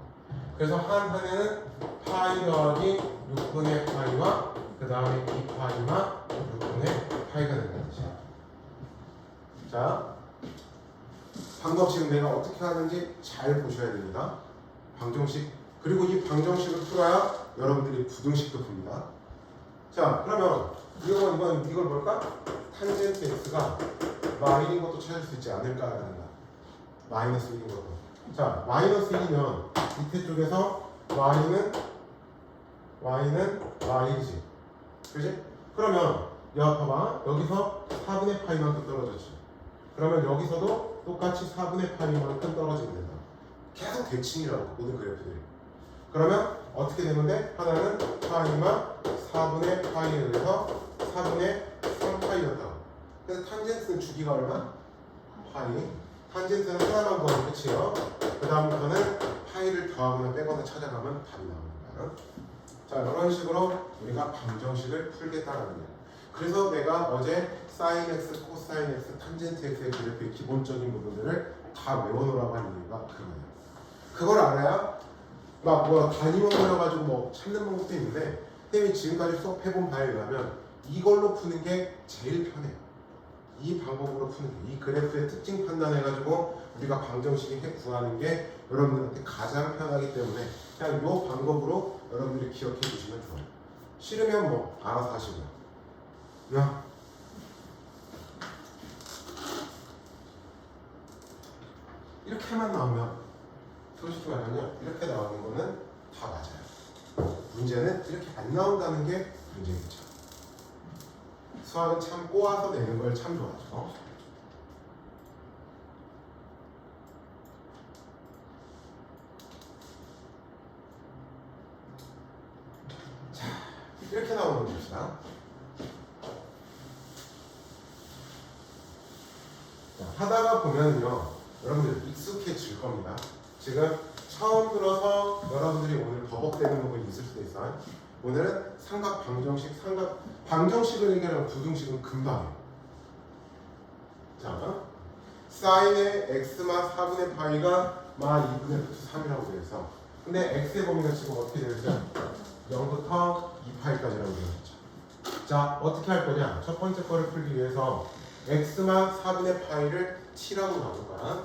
그래서 한에는 파이 더하기 6분의 파이와 그 다음에 2파이와 6분의 파이가 된다는 뜻이야. 자, 방정식은 내가 어떻게 하는지 잘 보셔야 됩니다. 방정식, 그리고 이 방정식을 풀어야 여러분들이 부등식도 풉니다. 자, 그러면 이걸 뭘까? 탄젠트 x가 마이너인 것도 찾을 수 있지 않을까라는 거야. 마이너스 1인 것도. 자, 마이너스 1이면 밑에 쪽에서 y는 y이지. 그지? 그러면 봐봐. 여기서 4분의 파이만큼 떨어졌지. 그러면 여기서도 똑같이 4분의 파이만큼 떨어지면 된다. 계속 대칭이라고 모든 그래프들이. 그러면 어떻게 되는데 하나는 파이만 4분의 파이에 의해서 4분의 3파이였다. 그래서 탄젠트는 주기가 얼마? 파이. 탄젠트는 하나만 더하면 끝이에요. 그 다음부터는 파이를 더하거나 빼거나 찾아가면 답이 나오는 거야. 자, 이런 식으로 우리가 방정식을 풀겠다는 거예요. 그래서 내가 어제 사인 x, 코사인 x, 탄젠트 x의 그래프의 기본적인 부분들을 다 외워놓으라고 한 이유가 그거예요. 그걸 알아야 단위만 그려가지고 찾는 방법도 있는데 선생님이 지금까지 수업해본 바에 의하면 이걸로 푸는 게 제일 편해요. 이 방법으로 푸는 게, 이 그래프의 특징 판단해가지고 우리가 방정식을 구하는 게 여러분들한테 가장 편하기 때문에 그냥 이 방법으로 여러분들이 기억해 주시면 좋아요. 싫으면 알아서 하시고요. 야. 이렇게만 나오면 솔직히 말하면 이렇게 나오는 거는 다 맞아요. 문제는 이렇게 안 나온다는 게 문제겠죠. 수학은 참 꼬아서 내는 걸 참 좋아하죠. 자, 이렇게 나오는 겁니다. 하다가 보면요, 여러분들 익숙해질 겁니다. 지금 처음 들어서 여러분들이 오늘 버벅대는 부분이 있을 수도 있어요. 오늘은 삼각 방정식을 얘기하면 부등식은 금방이에요. 자, 사인의 x마 4분의 파이가 마 2분의 루트 3이라고 되어 있어. 근데 x의 범위가 지금 어떻게 되어 있어요? 0부터 2파이까지라고 되어 있죠. 자, 어떻게 할 거냐? 첫 번째 거를 풀기 위해서 x마 4분의 파이를 t라고 나눈 거야.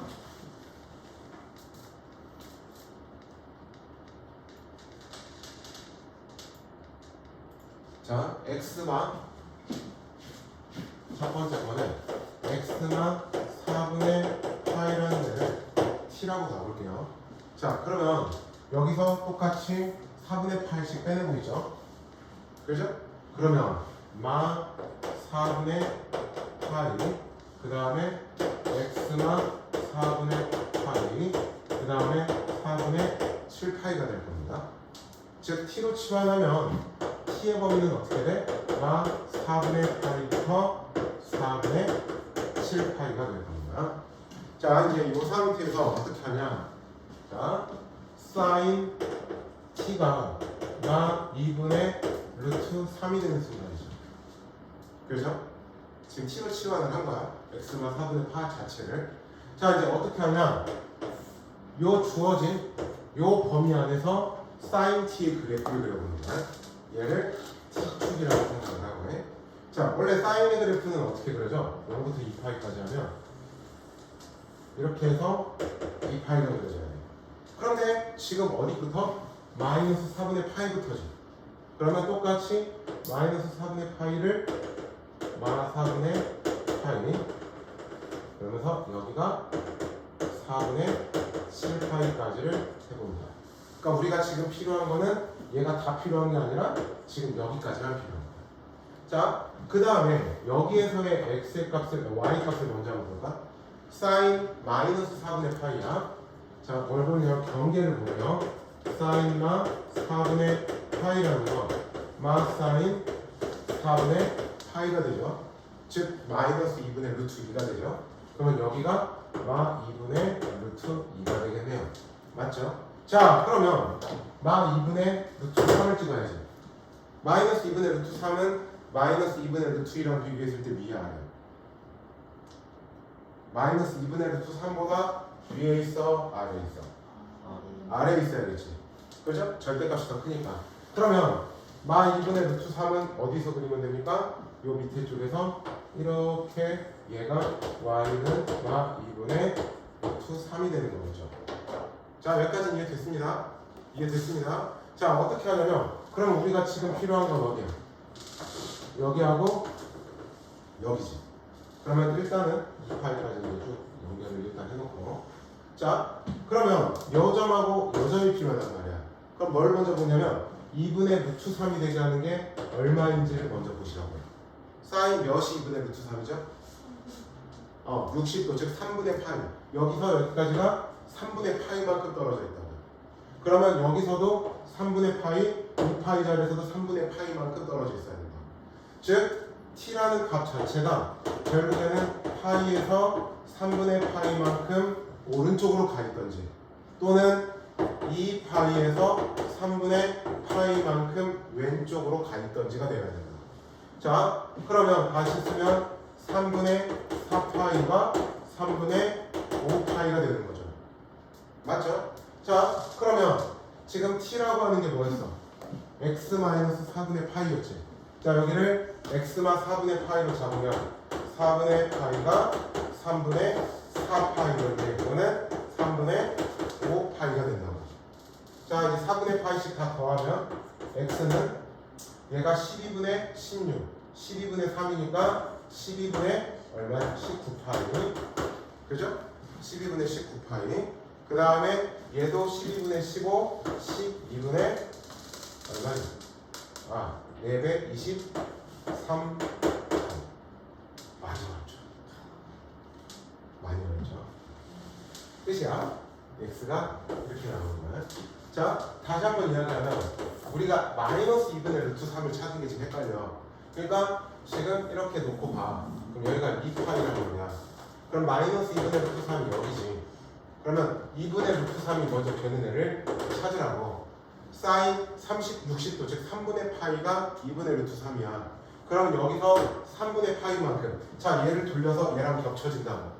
자, x마 첫 번째 거는 x마 4분의 파이라는 데를 t라고 잡을게요. 자, 그러면 여기서 똑같이 4분의 파이씩 빼내고 있죠. 그죠? 그러면 마 4분의 파이, 그 다음에 x마 4분의 파이, 그 다음에 4분의 7파이가 될 겁니다. 즉 t로 치환하면 t의 범위는 어떻게 돼? 마 4분의 파이부터 4분의 7파이가 될 겁니다. 자, 이제 이 상태에서 어떻게 하냐? 자, 사인 t가 마 2분의 루트 3이 되는 순간이죠. 그렇죠? 지금 t로 치환을 한 거야. x마 4분의 파 자체를. 자, 이제 어떻게 하냐? 요 주어진 요 범위 안에서 사인 t의 그래프를 그려보는 거야. 얘를 t축이라고 생각을 하고 해. 자, 원래 사인의 그래프는 어떻게 그려져? 0부터 2파이까지 하면 이렇게 해서 2파이가 그려져야 돼. 그런데 지금 어디부터? 마이너스 4분의 파이부터지. 그러면 똑같이 마이너스 4분의 파이를 마 4분의 파이, 그러면서 여기가 4분의 7파이까지를 해봅니다. 그러니까 우리가 지금 필요한 거는 얘가 다 필요한 게 아니라 지금 여기까지만 필요한 거야. 자, 그 다음에 여기에서의 x의 값을, y 값을 먼저 한번 볼까? 사인 마이너스 4분의 파이야. 자, 뭘 보냐? 경계를 보며 사인 마 4분의 파이라는 거 마 사인 4분의 파이가 되죠. 즉 마이너스 2분의 루트 2가 되죠. 그러면 여기가 마 2분의 루트 2가 되겠네요. 맞죠? 자, 그러면 마 2분의 루트 3을 찍어야지. 마이너스 2분의 루트 3은 마이너스 2분의 루트 2랑 비교했을 때 위에 아래요. 마이너스 2분의 루트 3보다 위에 있어? 아래에 있어? 아래에 있어야겠지. 그죠? 절대값이 더 크니까. 그러면 마 2분의 루트 3은 어디서 그리면 됩니까? 요 밑에 쪽에서 이렇게 얘가 y는 마 2분의 루트 3이 되는 거겠죠. 자, 여기까지는 이해됐습니다. 이해됐습니다. 자, 어떻게 하냐면 그럼 우리가 지금 필요한 건 어디야? 여기하고 여기지. 그러면 일단은 이 파일까지는 쭉 연결을 일단 해놓고, 자, 그러면 요 점하고 요 점이 필요하단 말이야. 그럼 뭘 먼저 보냐면 2분의 루트 3이 되게 하는 게 얼마인지를 먼저 보시라고요. 사인 몇이 2분의 루트 3이죠? 60도, 즉 3분의 파이. 여기서 여기까지가 3분의 파이만큼 떨어져 있다고. 그러면 여기서도 3분의 파이, 이 파이 자리에서도 3분의 파이만큼 떨어져 있어야 된다. 즉 t라는 값 자체가 결국에는 파이에서 3분의 파이만큼 오른쪽으로 가 있던지, 또는 2파이에서 3분의 파이만큼 왼쪽으로 가 있던지가 되어야 된다. 자, 그러면 다시 쓰면 3분의 4파이가 3분의 5파이가 되는 거죠. 맞죠? 자, 그러면 지금 t라고 하는 게 뭐였어? x-4분의 파이였지. 자, 여기를 x마 4분의 파이로 잡으면 4분의 파이가 3분의 4파이인데 이거는 3분의 5파이가 된다고. 자, 이제 4분의 파이씩 다 더하면 x는 얘가 12분의 16, 12분의 3이니까 12분의 얼마야? 19파이. 그죠? 12분의 19파이. 그 다음에 얘도 12분의 15, 12분의 얼마야? 4배 23. 많이 어렵죠. 많이 어렵죠. 끝이야. x가 이렇게 나오는 거야. 자, 다시 한번 이야기하면 우리가 마이너스 2분의 루트 3을 찾은 게 지금 헷갈려. 그러니까 지금 이렇게 놓고 봐. 그럼 여기가 2파이라는 거야. 그럼 마이너스 2분의 루트 3이 여기지. 그러면 2분의 루트 3이 먼저 되는 애를 찾으라고. 사인 60도, 즉 3분의 파이가 2분의 루트 3이야. 그럼 여기서 3분의 파이만큼, 자, 얘를 돌려서 얘랑 겹쳐진다고.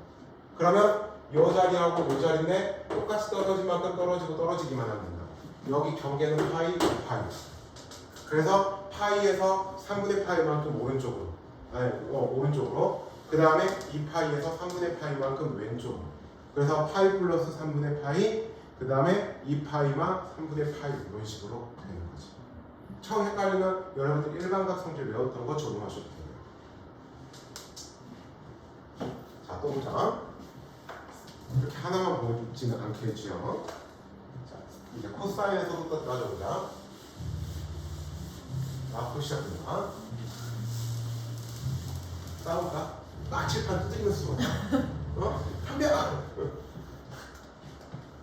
그러면 요 자리하고 요 자리인데 똑같이 떨어진 만큼 떨어지고 떨어지기만 하면 된다. 여기 경계는 파이, 파이. 그래서 파이에서 3분의 파이만큼 오른쪽으로, 오른쪽으로. 그 다음에 2파이에서 3분의 파이만큼 왼쪽으로. 그래서 파이 플러스 3분의 파이, 그 다음에 2파이만 3분의 파이, 이런 식으로 되는 거지. 처음 헷갈리면 여러분들 일반각 성질 외웠던 거 적용하셔도 돼요. 자, 또 보자. 이렇게 하나만 보지는 않겠지요. 자, 이제 코사인에서도 또 따져보자. 앞으로 시작됩니다. 싸울까? 칠판 두드리면 수고야. 한명.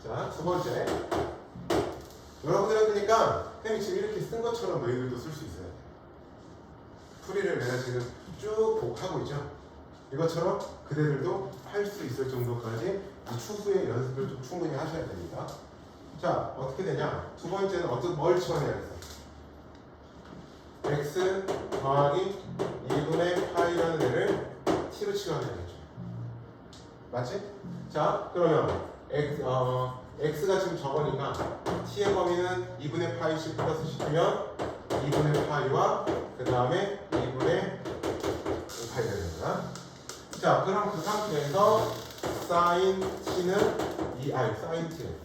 자, 두 번째. 여러분들은 그러니까 쌤이 지금 이렇게 쓴 것처럼 너희들도 쓸 수 있어요. 풀이를 내가 지금 쭉 하고 있죠. 이것처럼 그대들도 할 수 있을 정도까지 이 추후의 연습을 좀 충분히 하셔야 됩니다. 자, 어떻게 되냐? 두 번째는 뭘 치환해야겠어? x 더하기 2분의 파이라는 애를 t로 치환해야겠죠. 맞지? 자, 그러면 x가 지금 저거니까 t의 범위는 2분의 파이씩 플러스 시키면 2분의 파이와 그 다음에 2분의 5파이가 됩니다. 자, 그럼 그 상태에서 사인 t는 사인 t는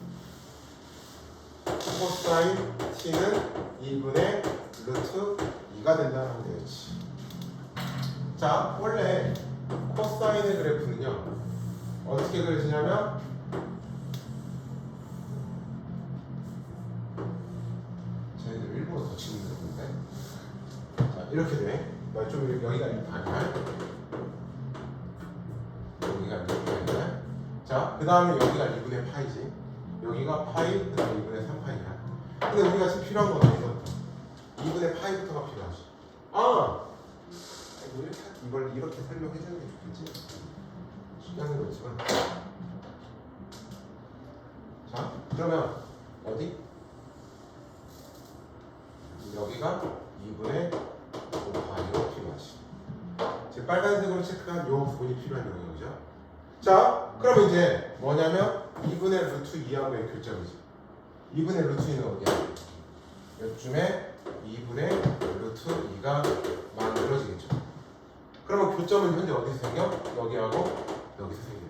코사인 t는 2분의 루트 2가 된다라고 되어 있지. 자, 원래 코사인의 그래프는요 어떻게 그려지냐면 저희들 일부러 더 치는 건데, 자, 이렇게 돼. 좀 여기가 아니야. 여기가 2분의. 자, 그 다음에 여기가 2분의 파이지. 여기가 파이, 그 다음에 2분의 3파이야. 근데 우리가 지금 필요한 건 어디서부터? 2분의 파이부터가 필요하지. 이걸 이렇게 설명해주는 게 좋겠지. 신기한 거 있지만. 자, 그러면 어디? 여기가 2분의 5파이가 필요하지. 지금 빨간색으로 체크한 요 부분이 필요한 영역이죠. 자, 그럼 이제 뭐냐면 2분의 루트 2하고의 교점이지. 2분의 루트 2는 어디야? 요쯤에 2분의 루트 2가 만들어지겠죠. 그러면 교점은 현재 어디서 생겨? 여기하고 여기서 생겨요.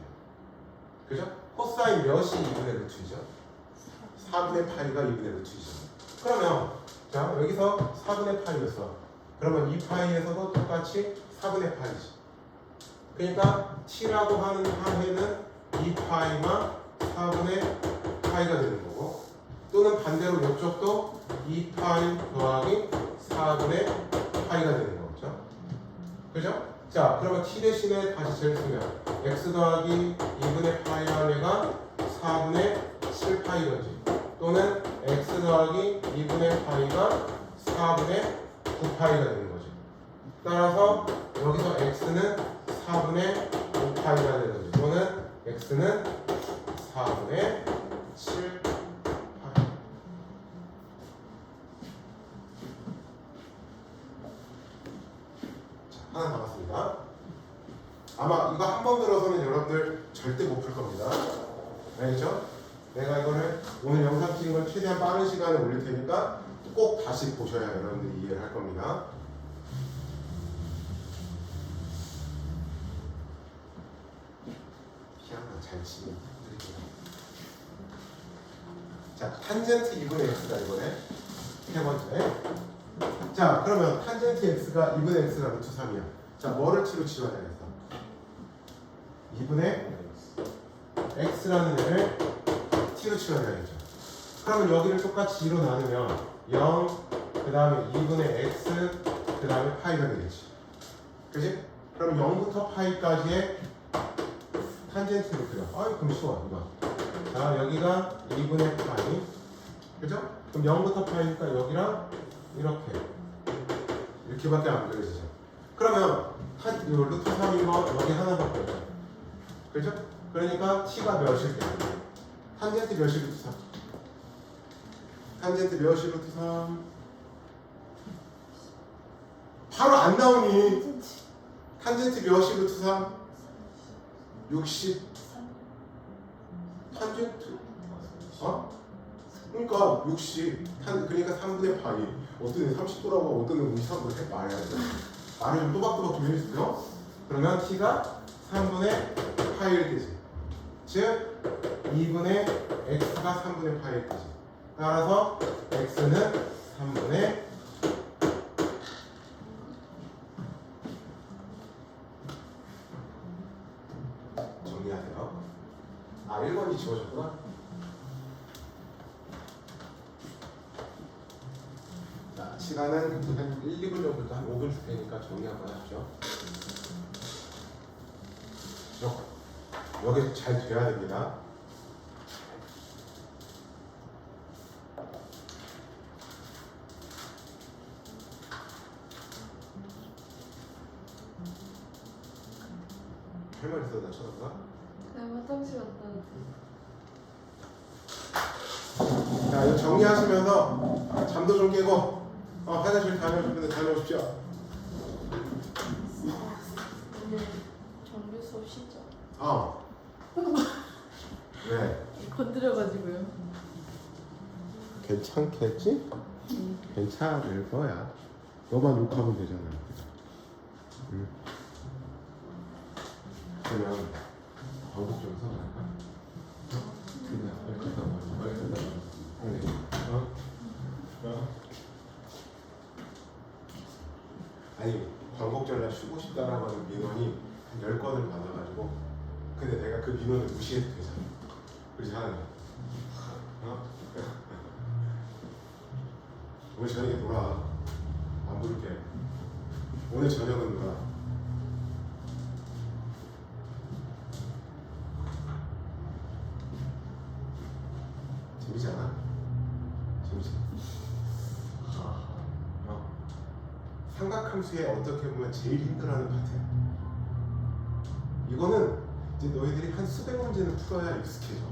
그죠? 코사인 몇이 2분의 루트 2죠? 4분의 8가 2분의 루트 2죠. 그러면 자 여기서 4분의 8이었어. 그러면 2파이에서도 똑같이 4분의 8이지. 그러니까 t라고 하는 항에는 2파이만 4분의 파이가 되는 거고, 또는 반대로 이쪽도 2파이 더하기 4분의 파이가 되는 거죠. 그죠? 자 그러면 t 대신에 다시 젤 쓰면 x 더하기 2분의 파이와 얘가 4분의 7파이든지, 또는 x 더하기 2분의 파이가 4분의 9파이가 되는 거죠. 따라서 여기서 x는 4분의 5파이가 되는지, 또는 x는 4분의 7파이. 자, 하나 남았습니다. 아마 이거 한 번 들어서는 여러분들 절대 못 풀 겁니다. 알겠죠? 내가 이거를 오늘 영상 찍은 걸 최대한 빠른 시간에 올릴 테니까 꼭 다시 보셔야 여러분들이 이해를 할 겁니다. 피아노 잘 치는 분들이구나. 자, 탄젠트 2분의 x가 이번에 세 번째. 자, 그러면 탄젠트 x가 2분의 x가 루트 3이야. 자, 뭐를 t로 치환해야겠어? 2분의 x라는 애를 t로 치환해야겠죠. 그러면 여기를 똑같이 2로 나누면 0, 그 다음에 2분의 x, 그 다음에 파이가 되겠지. 그지? 그럼 0부터 파이까지의 탄젠트를 그려. 그럼 쉬워, 이거. 자, 여기가 2분의 파이. 그죠? 그럼 0부터 파이니까 여기랑 이렇게밖에 안 그려지죠. 그러면 요 루트 3인 거 여기 하나밖에 없죠. 그죠? 그러니까 t가 몇일 때? 탄젠트 몇이 루트 3? 탄젠트 몇이 루트 3? 바로 안 나오니. 탄젠트 몇이 루트 3? 60. 탄젠트 그러니까 60. 그러니까 3분의 파이. 어떤 애 30도라고 어떤 애 23도 말해야 돼. 말을 좀 또박또박 좀 해주세요. 그러면 t가 3분의 파이일 때지. 즉 2분의 x가 3분의 파이일 때지. 따라서 x는 3분의 정리하세요. 1번이 지워졌구나. 자, 시간은 한 1, 2분 정도, 한 5분 줄 테니까 정리 한번 하십시오. 여기 잘 돼야 됩니다. 할 말 있어? 나 쳐다봐. 그냥 화장실 갔다 오지. 자, 이거 정리하시면서 잠도 좀 깨고 화장실 다녀오시면 다녀오십시오. 오늘 정규 수업 쉬죠? 네. 건드려가지고요. 괜찮겠지? 괜찮을 거야. 너만 욕하면 되잖아. 그러면 방법 좀 써볼까? 그냥 이렇게 아니 광복절날 쉬고 싶다라고 하는 민원이 한 10건을 받아가지고, 근데 내가 그 민원을 무시해도 되잖아. 그렇지 않아요? 오늘 저녁에 놀아. 안 부를게. 오늘 저녁은 놀아. 재밌지 않아? 재밌지? 삼각함수에 어떻게 보면 제일 힘들어하는 파트야. 이거는 이제 너희들이 한 수백 문제는 풀어야 익숙해져.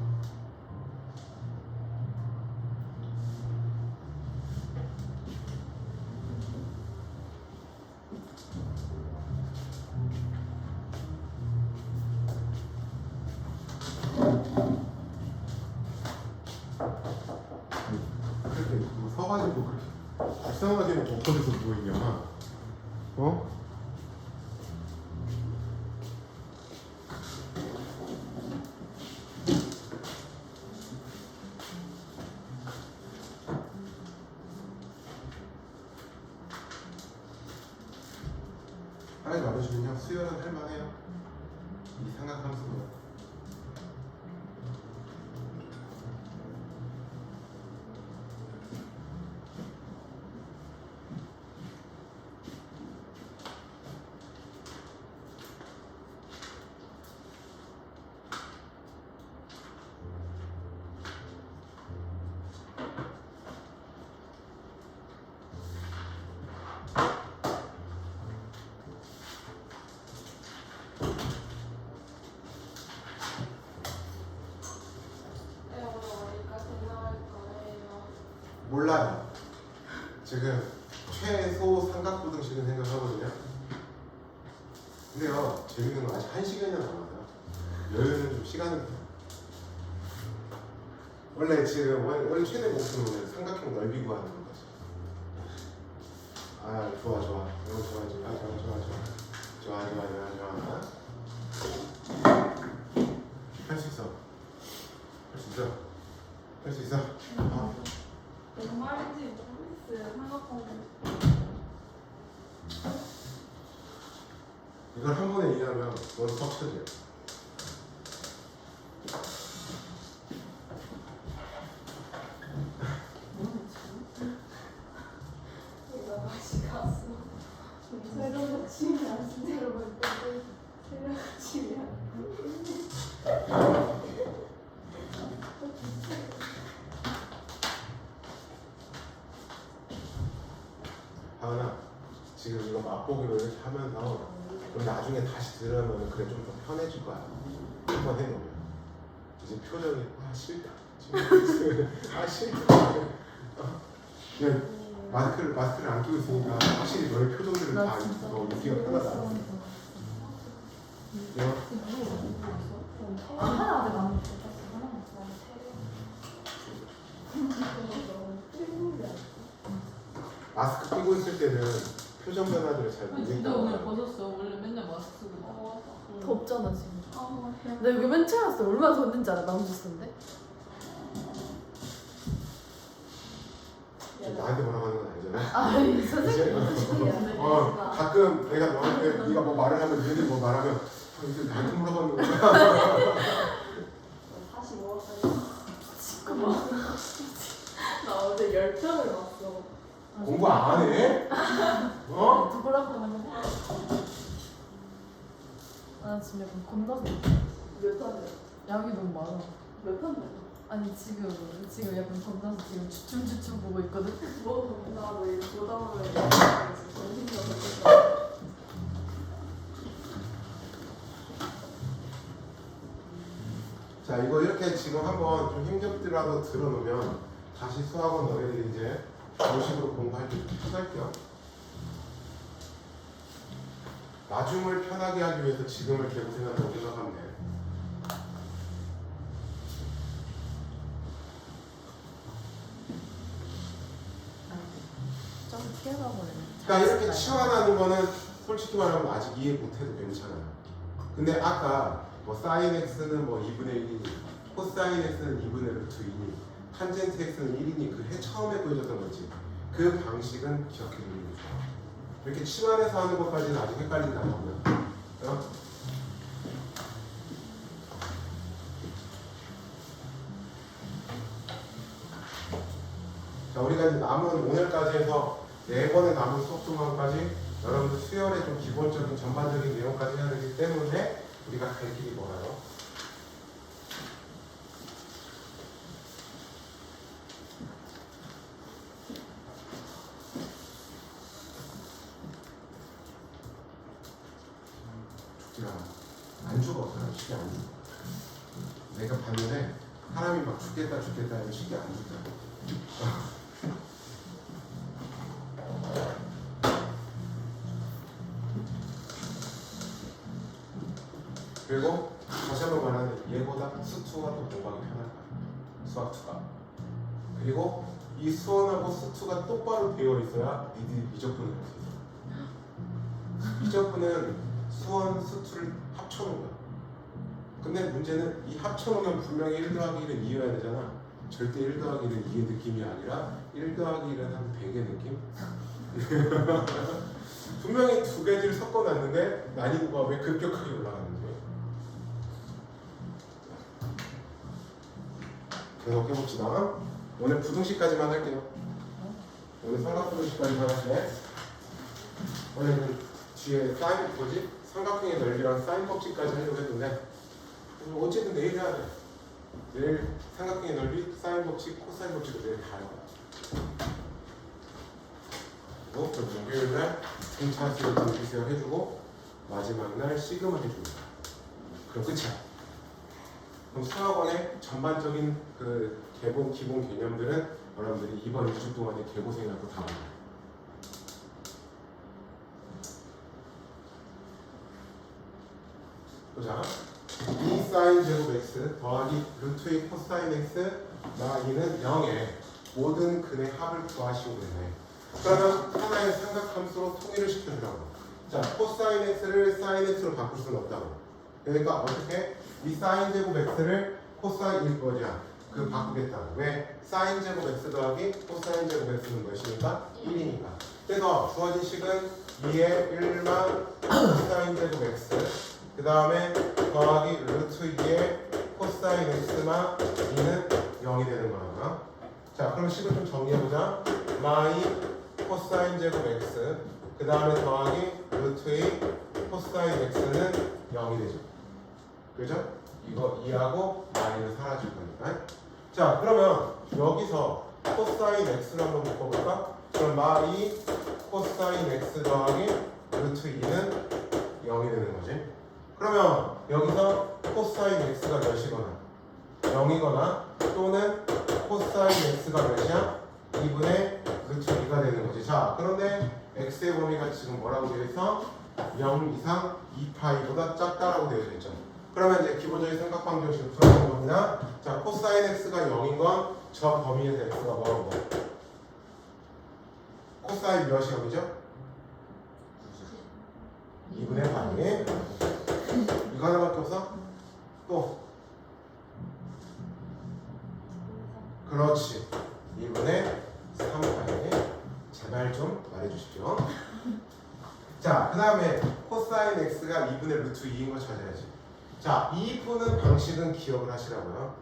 뭐 서가지고 그렇게 불쌍하게 뭐 엎어져서 누워있냐? 어? 빨리 말해주면요 수혈은 할만해요. 이 삼각함수는. 네, 오늘 어디까지 나갈 거예요? 몰라요. 지금 최소 삼각부등식은 생각하거든요. 근데요 재밌는 건 아직 1시간이나 남아요. 여유는 좀 시간은 돼요. 원래 지금 원래 최대 목표는 삼각형 넓이 구하는 거지. 아 좋아 좋아. 이거 좋아 좋아 좋아 좋아 좋아 좋아 좋아 좋아 좋아. 할 수 있어. 할 수 있어. 할 수 있어. 뭔 말인지 모르겠어요. 삼각형. 이걸 한 번에 이해하면 넌 수학 쳐져요. 이거 다시 갔어. 새로운 아침이야. 새로운 때 새로운 아침이야. 하은아 지금 이거 맛보기로 이렇게 하면서 그럼 나중에 다시 들으면 그래 좀 더 편해질 거야. 한번 해놓으면 이제 표정이 아 싫다 아 싫다. 그냥 마스크를 안 끼고 있으니까 확실히 너의 표정들은 다 있기가 편하다. 이거 하나 아직 안 먹었어. 마스크 끼고 있을 때는 표정 변화들을 잘 진짜 오늘 모르니까 벗었어. 원래 맨날 마스크 쓰고 나와. 덥잖아 지금. 아, 나 여기 맨 처음 왔어. 얼마나 덥는지 알아? 나 혼자 있었는데. 나한테 뭐라고 하는 건 아니잖아. 아, 이 선생님 무슨 소리야? 가끔 내가 너한테 네가 뭐 말을 하면 얘네 뭐 말하면 이게 나한테 물어보는 거야. 45원까지. 나 어제 10편을 봤어. 공부 안 해? 어? 누구랑 하는 거? 아 지금 약간 겁나서 몇 편이야? 약이 너무 많아. 몇 편? 아니 지금 약간 겁나서 지금 주춤주춤 보고 있거든. 뭐? 나너 이거 보다 보면 정신이 없어. 자 이거 이렇게 지금 한번 좀 힘겹더라도 들어놓으면 다시 수학은 너희들이 이제 이런 식으로 공부할 때 편할게요. 나중을 편하게 하기 위해서 지금을 계속 생각하면 돼. 좀 피해가 버리네. 그러니까 이렇게 치환하는 거는 솔직히 말하면 아직 이해 못해도 괜찮아요. 근데 아까 뭐 사인 x는 뭐 2분의 1이니 코사인 x는 2분의 루트이니 탄젠트 x는 1이니 그게 처음에 보여줬던 거지. 그 방식은 기억해 두는 게 좋아. 이렇게 치환해서 하는 것까지는 아직 헷갈린다 하고요. 어? 자, 우리가 이제 남은 오늘까지 해서 4번의 남은 수업 동안까지 여러분들 수열의 좀 기본적인 전반적인 내용까지 해야 되기 때문에 우리가 갈 길이 멀어요. 죽지 마. 안 죽어. 사람 쉽게 안 죽어. 내가 봤는데 사람이 막 죽겠다 이러면 쉽게 안 죽잖아. 그리고 다시 한번 말하는 얘보다 수2가 더 공부하기 편할 거야. 수학 2가. 그리고 이 수원하고 수투가 똑바로 되어 있어야 니들이 미적분을 할 수 있어. 미적분은 수원, 수투를 합쳐놓은 거야. 근데 문제는 이 합쳐놓으면 분명히 1 더하기 1은 2여야 되잖아. 절대 1 더하기 1은 2의 느낌이 아니라 1 더하기 1은 한 100의 느낌? 분명히 두 가지를 섞어놨는데 난이도가 왜 급격하게 올라가는지. 계속 해봅시다. 오늘 부등식까지만 할게요. 오늘 삼각부등식까지만 할게. 원래는 뒤에 사인 뭐지? 삼각형의 넓이랑 사인 법칙까지 하려고 했는데 어쨌든 내일 해야 돼. 내일 삼각형의 넓이, 사인 법칙, 코사인 법칙을 내일 다 해요. 그리고 목요일날 등차수를 분기세어 해주고 마지막 날 시그마 해줍니다. 그럼 끝이야. 그럼 수학원의 전반적인 그 기본 개념들은 여러분들이 이번 2주 동안에 개고생하고 다 합니다. 보자. 2 사인 제곱 x 더하기 루트 2 코사인 x 마이는 0의 모든 근의 합을 구하시오 그랬네. 그러면 하나의 삼각함수로 통일을 시켜주라고. 자, 코사인 x를 사인 x로 바꿀 수는 없다고. 그러니까 어떻게? 이 사인 제곱 x를 코사인 뭐냐? 그 바꾸겠다고. 왜? 사인 제곱 x 더하기 코사인 제곱 x는 몇이니까? 1이니까. 그래서 주어진 식은 2의 1만 코사인 제곱 x 그 다음에 더하기 루트 2의 코사인 x만 2는 0이 되는 거라고요. 자, 그럼 식을 좀 정리해보자. 마이 코사인 제곱 x 그 다음에 더하기 루트 2 코사인 x는 0이 되죠. 그죠? 이거 2하고 마이는 사라질 거니까. 자, 그러면 여기서 코사인 x를 한번 묶어볼까? 그럼 마이 코사인 x 더하기 루트 2는 0이 되는 거지. 그러면 여기서 코사인 x가 몇이거나 0이거나 또는 코사인 x가 몇이야? 2분의 루트 2가 되는 거지. 자, 그런데 x의 범위가 지금 뭐라고 되어 있어? 0 이상 2파이보다 작다라고 되어 있죠. 그러면 이제 기본적인 삼각 방정식을 풀어보는 겁니다. 자, 코사인 x가 0인 건 저 범위에서 x가 뭐라고 돼? 코사인 몇이 0이죠? 2분의 파이. 이거 하나밖에 없어? 또 그렇지 2분의 3파이. 제발 좀 말해주십시오. 자, 그 다음에 코사인 x가 2분의 루트 2인 거 찾아야지. 자, 이 푸는 방식은 기억을 하시라고요.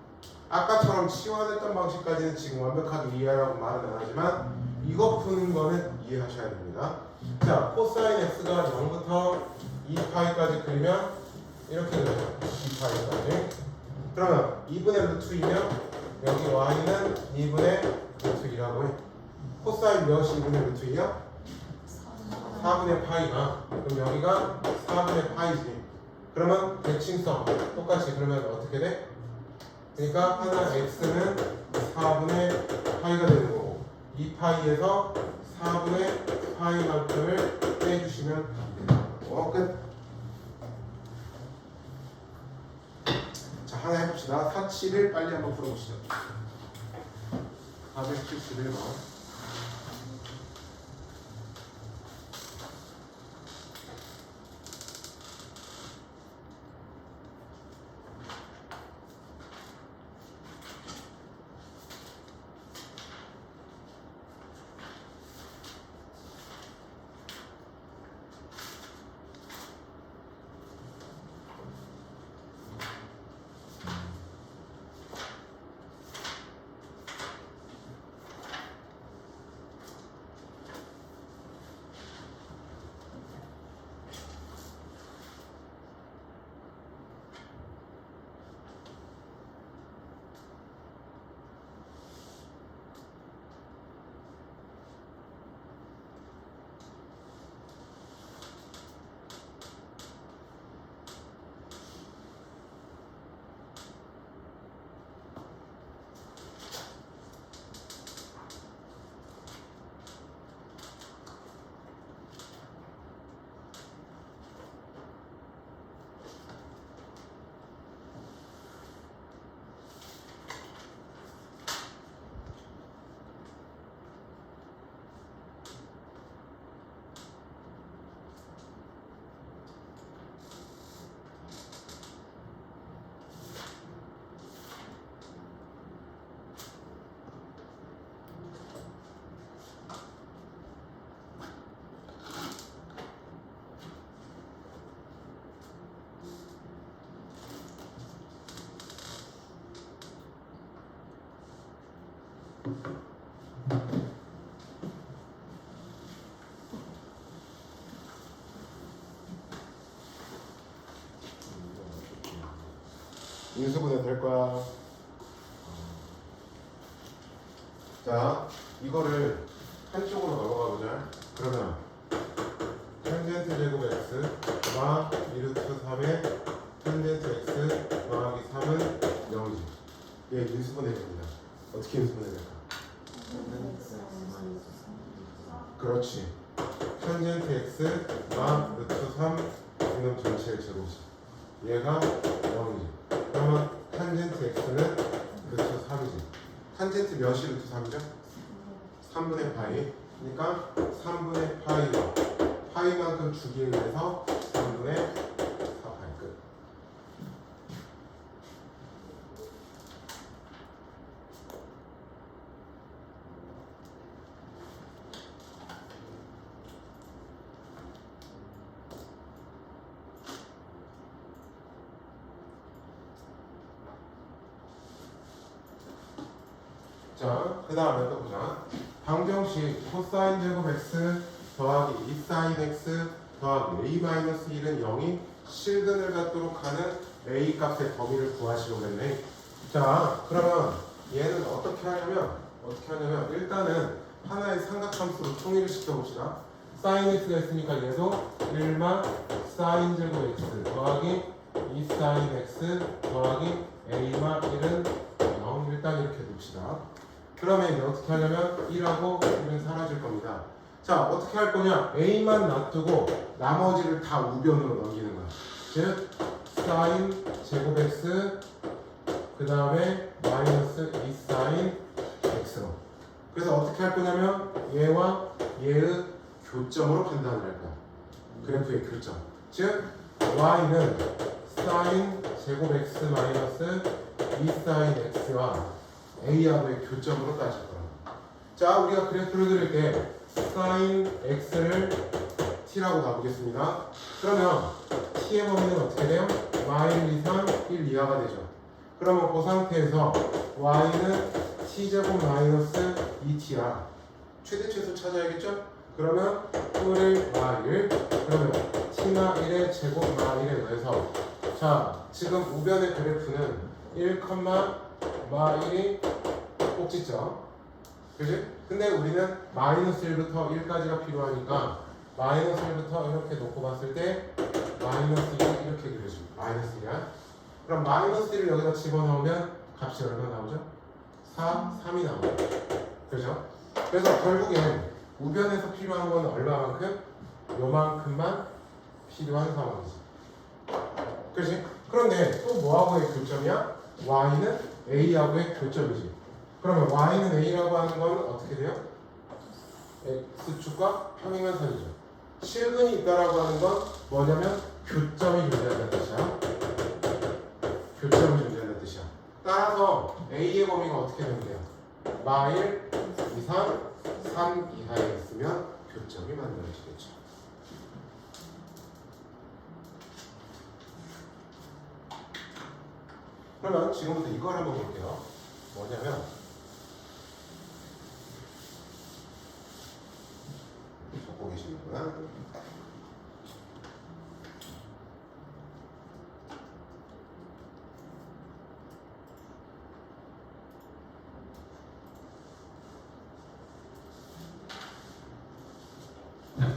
아까처럼 치환했던 방식까지는 지금 완벽하게 이해하라고 말은 안 하지만 이거 푸는 거는 이해하셔야 됩니다. 자, 코사인 x가 0부터 2파이까지 그리면 이렇게 되죠. 2파이까지. 그러면 2분의 루트 2면 여기 y는 2분의 루트 2라고 해. 코사인 몇이 2분의 루트 2야? 4분의 파이가. 그럼 여기가 4분의 파이지. 그러면 대칭성 똑같이. 그러면 어떻게 돼? 그러니까 하나 x는 4분의 파이가 되는 거고 2파이에서 4분의 파이만큼을 빼주시면 됩니다. 끝. 자, 하나 해봅시다. 47을 빨리 한번 풀어보시죠. 471번. 인수분해 될 거야. 자, 이거를 한쪽으로 넘어가 보자. 그러면 탄젠트 제곱 x가 2루트 3의 탄젠트 x 더하기 3은 0이지. 얘 인수분해 됩니다. 어떻게 인수분해 될까? 그렇지. 탄젠트 x가 루트 3 이놈 전체의 제곱이지. 얘가 0이지. 그러면 탄젠트 x는 루트 3이지. 탄젠트 몇이 루트 3이죠? 3분의 파이. 그러니까 3분의 파이가 파이만큼 주기 위해서 3분의 4파이 끝. 자, 그 다음에 또 보자. 방정식 코사인 제곱 x 더하기 2사인 x 더하기 a 마이너스 1은 0이 실근을 갖도록 하는 a 값의 범위를 구하시려고 했네. 자, 그러면 얘는 어떻게 하냐면 일단은 하나의 삼각함수로 통일을 시켜봅시다. 사인 x가 있으니까 얘도 1만 사인 제곱 x 더하기 2사인 x 더하기 a만 1은 0 일단 이렇게 둡시다. 그러면 이제 어떻게 하냐면 1하고 1은 사라질 겁니다. 자, 어떻게 할 거냐? a만 놔두고 나머지를 다 우변으로 넘기는 거야. 즉 사인 제곱 x 그 다음에 마이너스 2사인 x로. 그래서 어떻게 할 거냐면 얘와 얘의 교점으로 판단을 할 거야. 그래프의 교점. 즉 y는 사인 제곱 x 마이너스 2사인 x와 a하고의 교점으로 따질 거야. 자, 우리가 그래프를 그릴 때 사인 x를 t라고 가보겠습니다. 그러면 t의 범위는 어떻게 돼요? y 이상 1 이하가 되죠. 그러면 그 상태에서 y는 t제곱 마이너스 2t야. 최대 최소 찾아야겠죠? 그러면 1을 y를 그러면 t나 1의 제곱 마 1에 더해서 자, 지금 우변의 그래프는 1, 마 1이 꼭지점. 그지? 근데 우리는 마이너스 1부터 1까지가 필요하니까 마이너스 1부터 이렇게 놓고 봤을 때 마이너스 1을 이렇게 그려줍니다. 마이너스 1이야. 그럼 마이너스 1을 여기다 집어넣으면 값이 얼마 나오죠? 4, 3이 나오죠. 그죠? 그래서 결국엔 우변에서 필요한 건 얼마만큼? 요만큼만 필요한 상황이지. 그지? 그런데 또 뭐하고의 교점이야? y는 a하고의 교점이지. 그러면 y는 a라고 하는 건 어떻게 돼요? x축과 평행한선이죠. 실근이 있다라고 하는 건 뭐냐면 교점이 존재한다는 뜻이야. 교점이 존재한다는 뜻이야. 따라서 a의 범위가 어떻게 되면 돼요? 마 1 이상 3 이하에 있으면 교점이 만들어지겠죠. 그러면 지금부터 이걸 한번 볼게요. 뭐냐면 적고 계시는구나.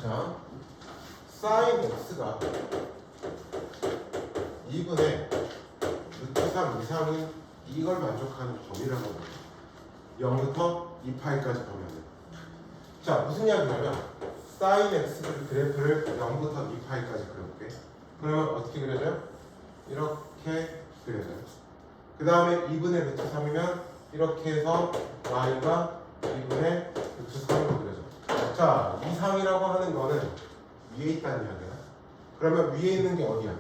자, 사인 x가 2분의 루트 3 이상인 이걸 만족하는 범위라고 합니다. 0부터 2파이까지 범위하는. 자, 무슨 이야기냐면 사인 x 그래프를 0부터 2파이까지 그려볼게. 그러면 어떻게 그려져요? 이렇게 그려져요. 그 다음에 2분의 루트 3이면 이렇게 해서 y가 2분의 루트 3으로 그려져. 자, 이상이라고 하는 거는 위에 있다는 이야기야. 그러면 위에 있는 게 어디야?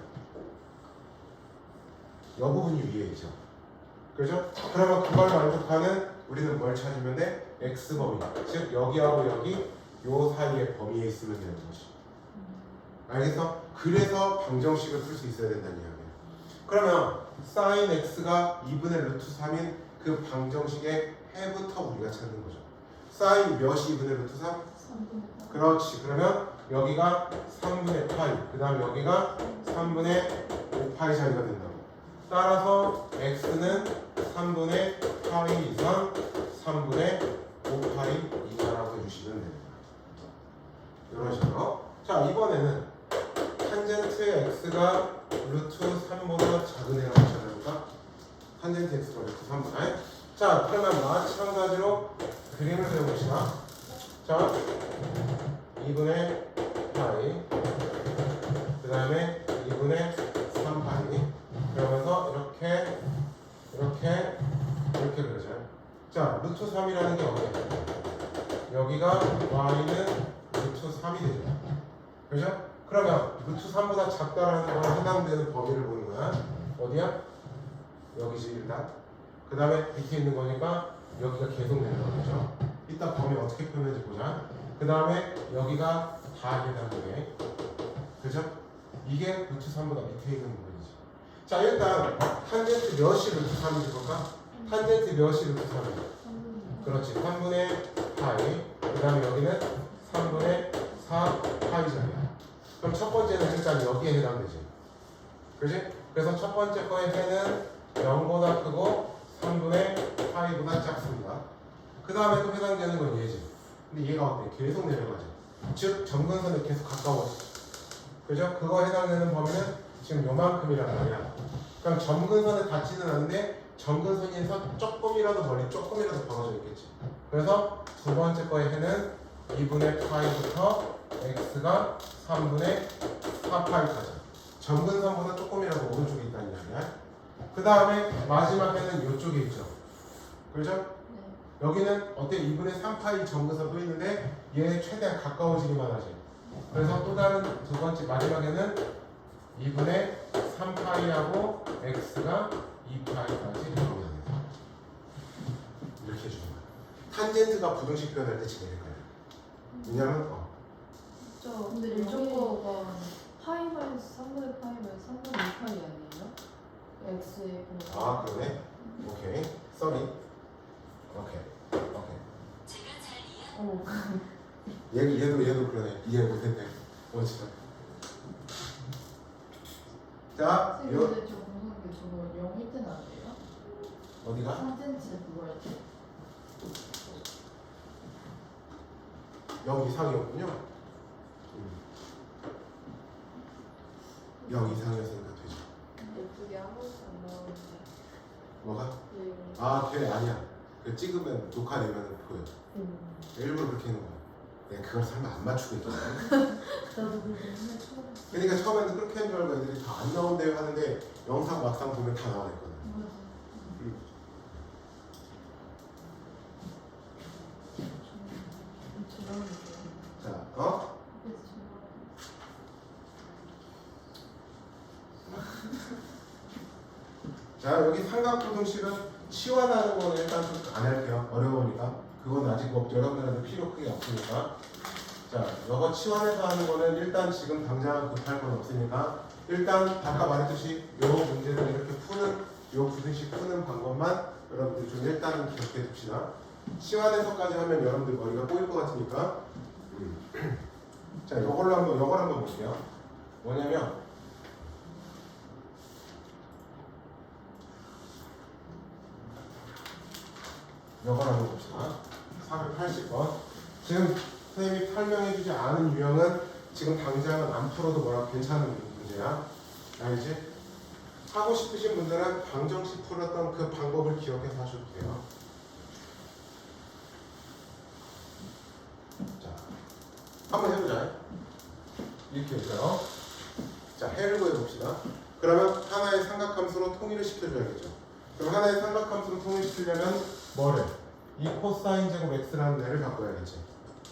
이 부분이 위에 있죠. 그죠? 그러면 그걸 만족하는 우리는 뭘 찾으면 돼? x범위. 즉 여기하고 여기 요 사이의 범위에 있으면 되는 것이. 알겠어? 그래서 방정식을 풀 수 있어야 된다는 이야기야. 그러면 sin x가 2분의 루트 3인 그 방정식에 해부터 우리가 찾는 거죠. 사인 몇이 2분의 루트 3? 3분의 그렇지. 그러면 여기가 3분의 파이, 그 다음 여기가 3분의 5파이 자리가 된다고. 따라서 x는 3분의 파이 이상 3분의 5파이 이하라고 해주시면 됩니다. 이런 식으로. 자, 이번에는 탄젠트의 x가 루트 3보다 작은 애라고 찾아볼까? 탄젠트 x가 루트 3보다. 자, 그러면 마찬가지로 그림을 그려봅시다. 자, 2분의 파이, 그 다음에 2분의 3파이. 그러면서 이렇게 그려져요. 자, 루트 3이라는 게 어디야? 여기가 y는 루트 3이 되죠. 그죠? 그러면 루트 3보다 작다라는 거에 해당되는 범위를 보는 거야. 어디야? 여기지 일단. 그 다음에 밑에 있는 거니까 여기가 계속 되는 거죠. 이따 범위 어떻게 표현할지 보자. 그 다음에 여기가 다 해당되네. 그죠? 이게 루트 3보다 밑에 있는 부분이지. 자, 일단 탄젠트 몇이 루트 3인지 볼까? 탄젠트 몇이 루트 3이야? 그렇지. 3분의 파이. 그 다음에 여기는 3분의 4 파이잖아요. 그럼 첫 번째는 일단 여기에 해당되지. 그지? 그래서 첫 번째 거의 해는 0보다 크고 3분의 파이보다 작습니다. 그 다음에 또 해당되는 건 얘지. 근데 얘가 어때? 계속 내려가죠. 즉 점근선에 계속 가까워져. 그죠? 그거 해당되는 범위는 지금 요만큼이란 말이야. 그럼 점근선에 닿지는 않는데 점근선에서 조금이라도 멀리 조금이라도 벌어져 있겠지. 그래서 두 번째 거의 해는 2분의 파이부터 x가 3분의 4파이까지. 점근선보다 조금이라도 오른쪽에 있다는 이야기야. 그 다음에 마지막 해는 이쪽에 있죠. 그죠? 여기는 어때? 2분의 3파이 점근선도 있는데 얘 최대한 가까워지기만 하지. 그래서 또 다른 두 번째 마지막에는 2분의 3파이하고 x가 2파이까지 변합니다. 이렇게 해주는 거야. 탄젠트가 부등식 표현할 때 지내릴 거야. 왜냐면 근데 이쪽 거가 파이 마이너스 3분의 파이 마이너스 3분의 2파이 아니에요? x의 아 그러네. 오케이. 쏘리. 오케이. 오. 얘도 그러네. 이해 못했네. 진짜. 자, 근데 저 궁금한 게 저거 0일 때는 안 돼요? 어디가? 탄젠트 그거 할 때? 0 이상이었군요. 0 이상이었으니까 되죠. 예쁘게 아무것도 안 나오는데. 뭐가? 네. 아, 걔 아니야. 그 찍으면 녹화되면 보여. 일부러 그렇게 해놓은 거야. 내가 그걸 설마 안 맞추고 있잖아. 나도 그거 맨날 처음 했어. 그러니까 처음에는 그렇게 한 줄 알고 애들이 다 안 나온대요 하는데 영상 막상 보면 다 나와 있거든. 자, 자, 여기 삼각부등식은 치환하는 거는 일단 좀 안 할게요. 어려우니까. 그건 아직 뭐 여러분들한테 필요 크게 없으니까. 자, 이거 치환해서 하는 거는 일단 지금 당장 급할 건 없으니까 일단 아까 말했듯이 요 문제를 이렇게 푸는 요 부등식 푸는 방법만 여러분들 좀 일단은 기억해 둡시다. 치환해서까지 하면 여러분들 머리가 꼬일 것 같으니까. 자, 요걸 한번 볼게요. 뭐냐면 요걸 한번 봅시다. 480번. 지금 선생님이 설명해주지 않은 유형은 지금 당장은 안 풀어도 뭐라고 괜찮은 문제야. 알지? 하고 싶으신 분들은 방정식 풀었던 그 방법을 기억해서 하셔도 돼요. 자, 한번 해보자. 이렇게 해서요. 자, 해를 구해봅시다. 그러면 하나의 삼각함수로 통일을 시켜줘야겠죠. 그럼 하나의 삼각함수로 통일시키려면 뭐를? 이 코사인 제곱 x라는 애를 바꿔야겠지.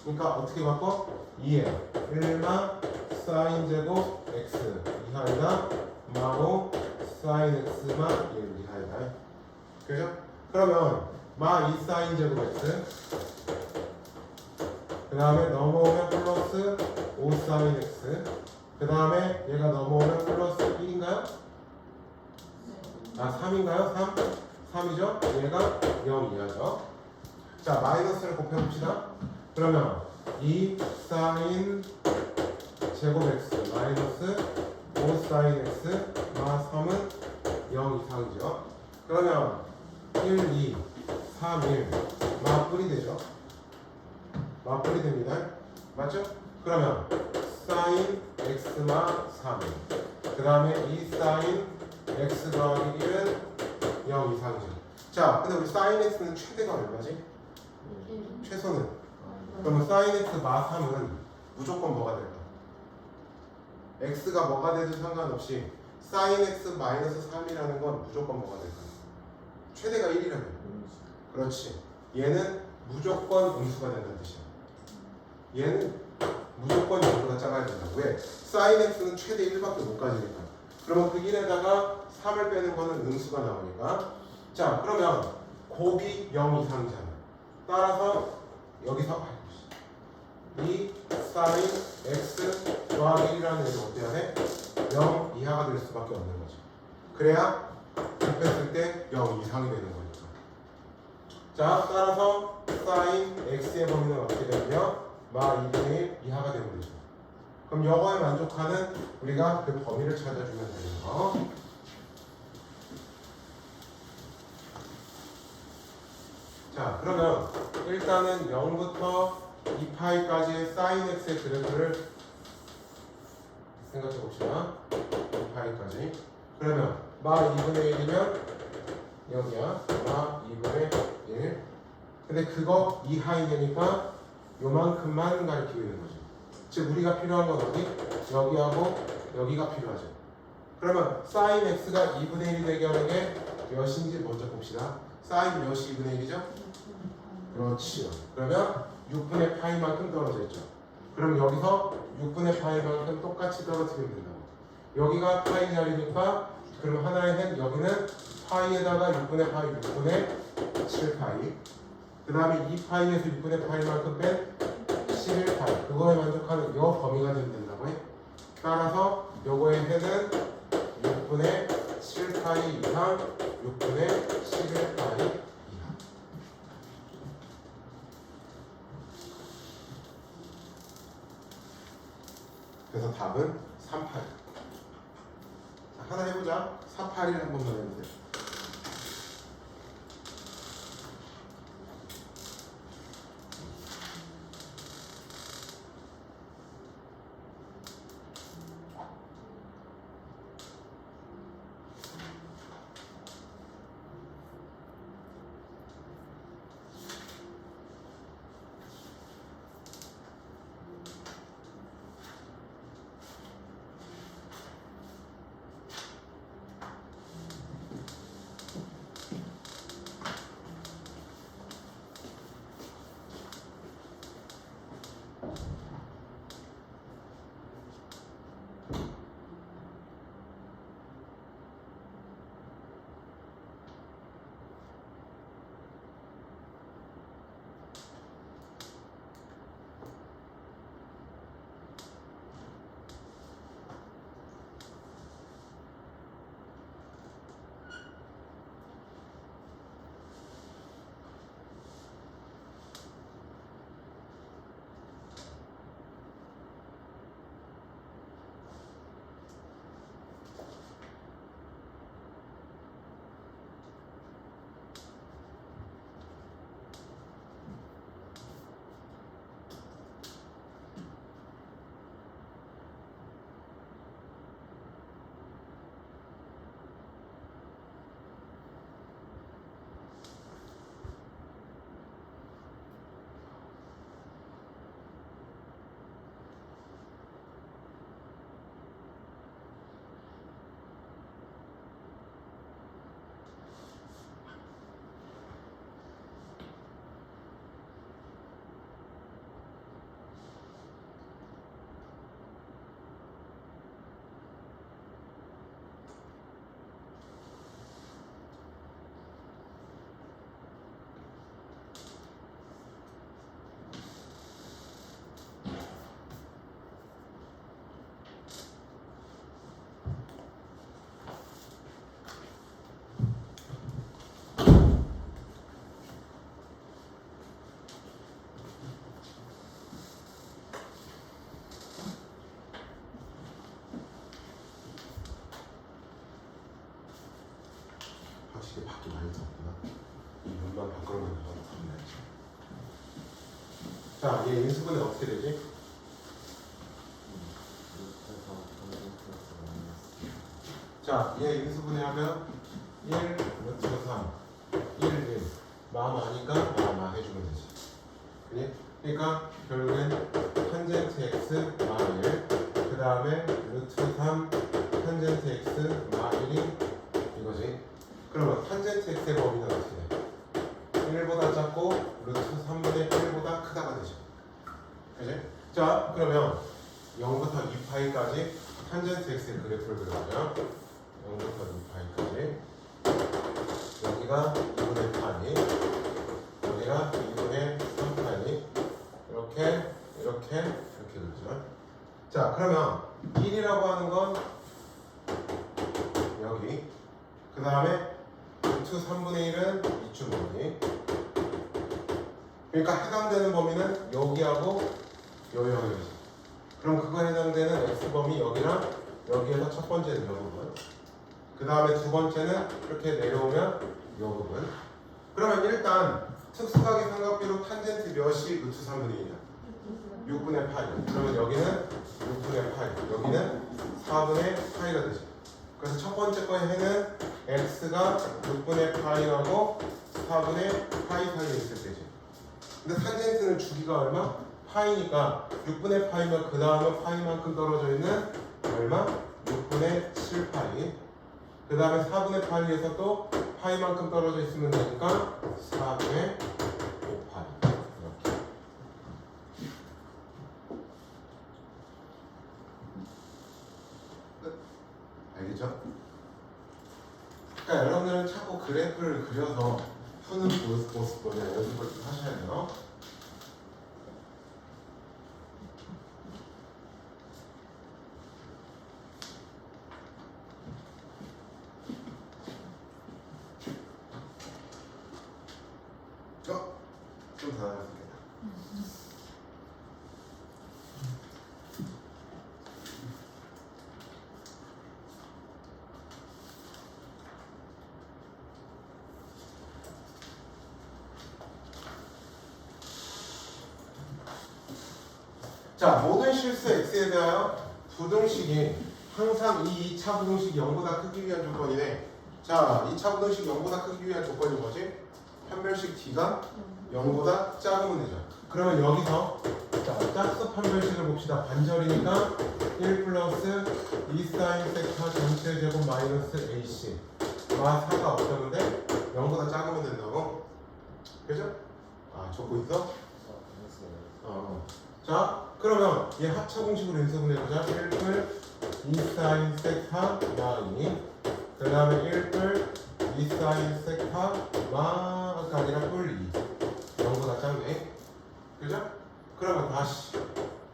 그러니까 어떻게 바꿔? 2에 1마 사인 제곱 x 이하이다 마로 사인 x마 1 이하이다. 그죠? 그러면 마 2 사인 제곱 x 그 다음에 넘어오면 플러스 5 사인 x 그 다음에 얘가 넘어오면 플러스 1인가요? 아 3인가요? 3? 3이죠? 얘가 0 이하죠. 자, 마이너스를 곱해봅시다. 그러면 2 사인 제곱 x 마이너스 5 사인 x 마 3은 0 이상이죠. 그러면 1, 2, 3, 1 맞불이 되죠. 맞불이 됩니다. 맞죠? 그러면 사인 x마 3일 그 다음에 2 사인 x 더하기 1은 0 이상이죠. 자, 근데 우리 사인 x는 최대가 얼마지? 최소는? 그러면 사인 x 마 3은 무조건 뭐가 될까? x가 뭐가 되든 상관없이 사인 x 마이너스 3이라는 건 무조건 뭐가 될까? 최대가 1이라면. 그렇지. 얘는 무조건 음수가 된다는 뜻이야. 얘는 무조건 0보다 작아야 된다. 왜? 사인 x는 최대 1밖에 못 가지니까. 그러면 그 1에다가 3을 빼는 거는 음수가 나오니까. 자, 그러면 곱이 0 이상이잖아. 따라서 여기서 2 사인 x 더하기 1이라는 애를 어때야 돼? 0 이하가 될 수밖에 없는 거죠. 그래야 곱했을 때 0 이상이 되는 거니까. 자, 따라서 사인 x의 범위는 어떻게 되냐면 마 2분의 1 이하가 되면 되죠. 그럼 이거에 만족하는 우리가 그 범위를 찾아주면 되는 거. 자, 그러면 일단은 0부터 2파이까지의 사인 x의 그래프를 생각해 봅시다. 2파이까지. 그러면 마 2분의 1이면 여기야. 마 2분의 1. 근데 그거 이하이 되니까 요만큼만 가리키고 있는 거죠. 즉 우리가 필요한 건 어디? 여기하고 여기가 필요하죠. 그러면 사인 x가 2분의 1이 되게 하는 게 몇인지 먼저 봅시다. 사인 몇이 2분의 1이죠? 그렇지요. 그러면 6분의 파이만큼 떨어져 있죠. 그럼 여기서 6분의 파이만큼 똑같이 떨어뜨리면 된다고. 여기가 파이 자리니까 그럼 하나의 행 여기는 파이에다가 6분의 파이 6분의 7파이 그 다음에 2파이에서 6분의 파이만큼 뺀 11파이 그거에 만족하는 이 범위가 되면 된다고 해. 따라서 요거의 해는 6분의 7파이 이상 6분의 11파이 이하. 그래서 답은 38. 하나 해보자. 481 한 번만 해보세요. 마이너스 없구나. 이 면만 바꾸는 건 없네. 자, 얘 인수분해 어떻게 되지? 자, 얘 인수분해하면 1 루트 3 1 1 마음 아니까 마음 해주면 되지. 그니? 그러니까 결국엔 탄젠트 x 마 1, 그 다음에 루트 3 탄젠트 x 마 1이 이거지. 그러면 탄젠트 x의 범위는 어떻게 돼? 1보다 작고 루트 3분의 1보다 크다가 되죠. 그지? 자, 그러면 0부터 2파이까지 탄젠트 x의 그래프를 그려보면 0부터 2파이까지 여기가 2분의 파이, 여기가 2분의 3파이, 이렇게 그리죠. 자, 그러면 1이라고 하는 건 여기, 그 다음에 루트 3분의 1은 이쪽 범위. 그러니까 해당되는 범위는 여기하고 요 영역이지. 그럼 그거에 해당되는 x범위 여기랑 여기에서 첫 번째는 이 부분, 그 다음에 두 번째는 이렇게 내려오면 이 부분. 그러면 일단 특수각의 삼각비로 탄젠트 몇이 루트 3분의 1이야? 6분의 파이. 그러면 여기는 6분의 파이, 여기는 4분의 파이가 되죠. 그래서 첫 번째 거의 해는 x가 6분의 파이하고 4분의 파이 사이에 있을 때지. 근데 탄젠트는 주기가 얼마? 파이니까 6분의 파이면 그 다음에 파이만큼 떨어져 있는 얼마? 6분의 7파이. 그 다음에 4분의 파이에서 또 파이만큼 떨어져 있으면 되니까 4분의 5파이. 이렇게. 끝. 알겠죠? 그러니까 여러분들은 자꾸 그래프를 그려서 푸는 모습 보냐 연습을 좀 하셔야 돼요. 좀 더 나아졌습니다. 자, 모든 실수 x에 대하여 부등식이 항상 이 2차 부등식이 0보다 크기 위한 조건이네. 자, 2차 부등식이 0보다 크기 위한 조건이 뭐지? 판별식 t가 0보다 작으면 되죠. 그러면 여기서 자, 짝수 판별식을 봅시다. 반절이니까 1 플러스 2 사인 세타 전체 제곱 마이너스 ac 마 4가 없었는데 0보다 작으면 된다고? 그죠? 아, 적고 있어? 자, 그러면 얘 합차 공식으로 인수분해보자. 1풀 2 사인 세타 마이, 그 다음에 1풀 2 사인 세타 마가 아니라 뿔 2, 0보다 작네. 그죠? 그러면 다시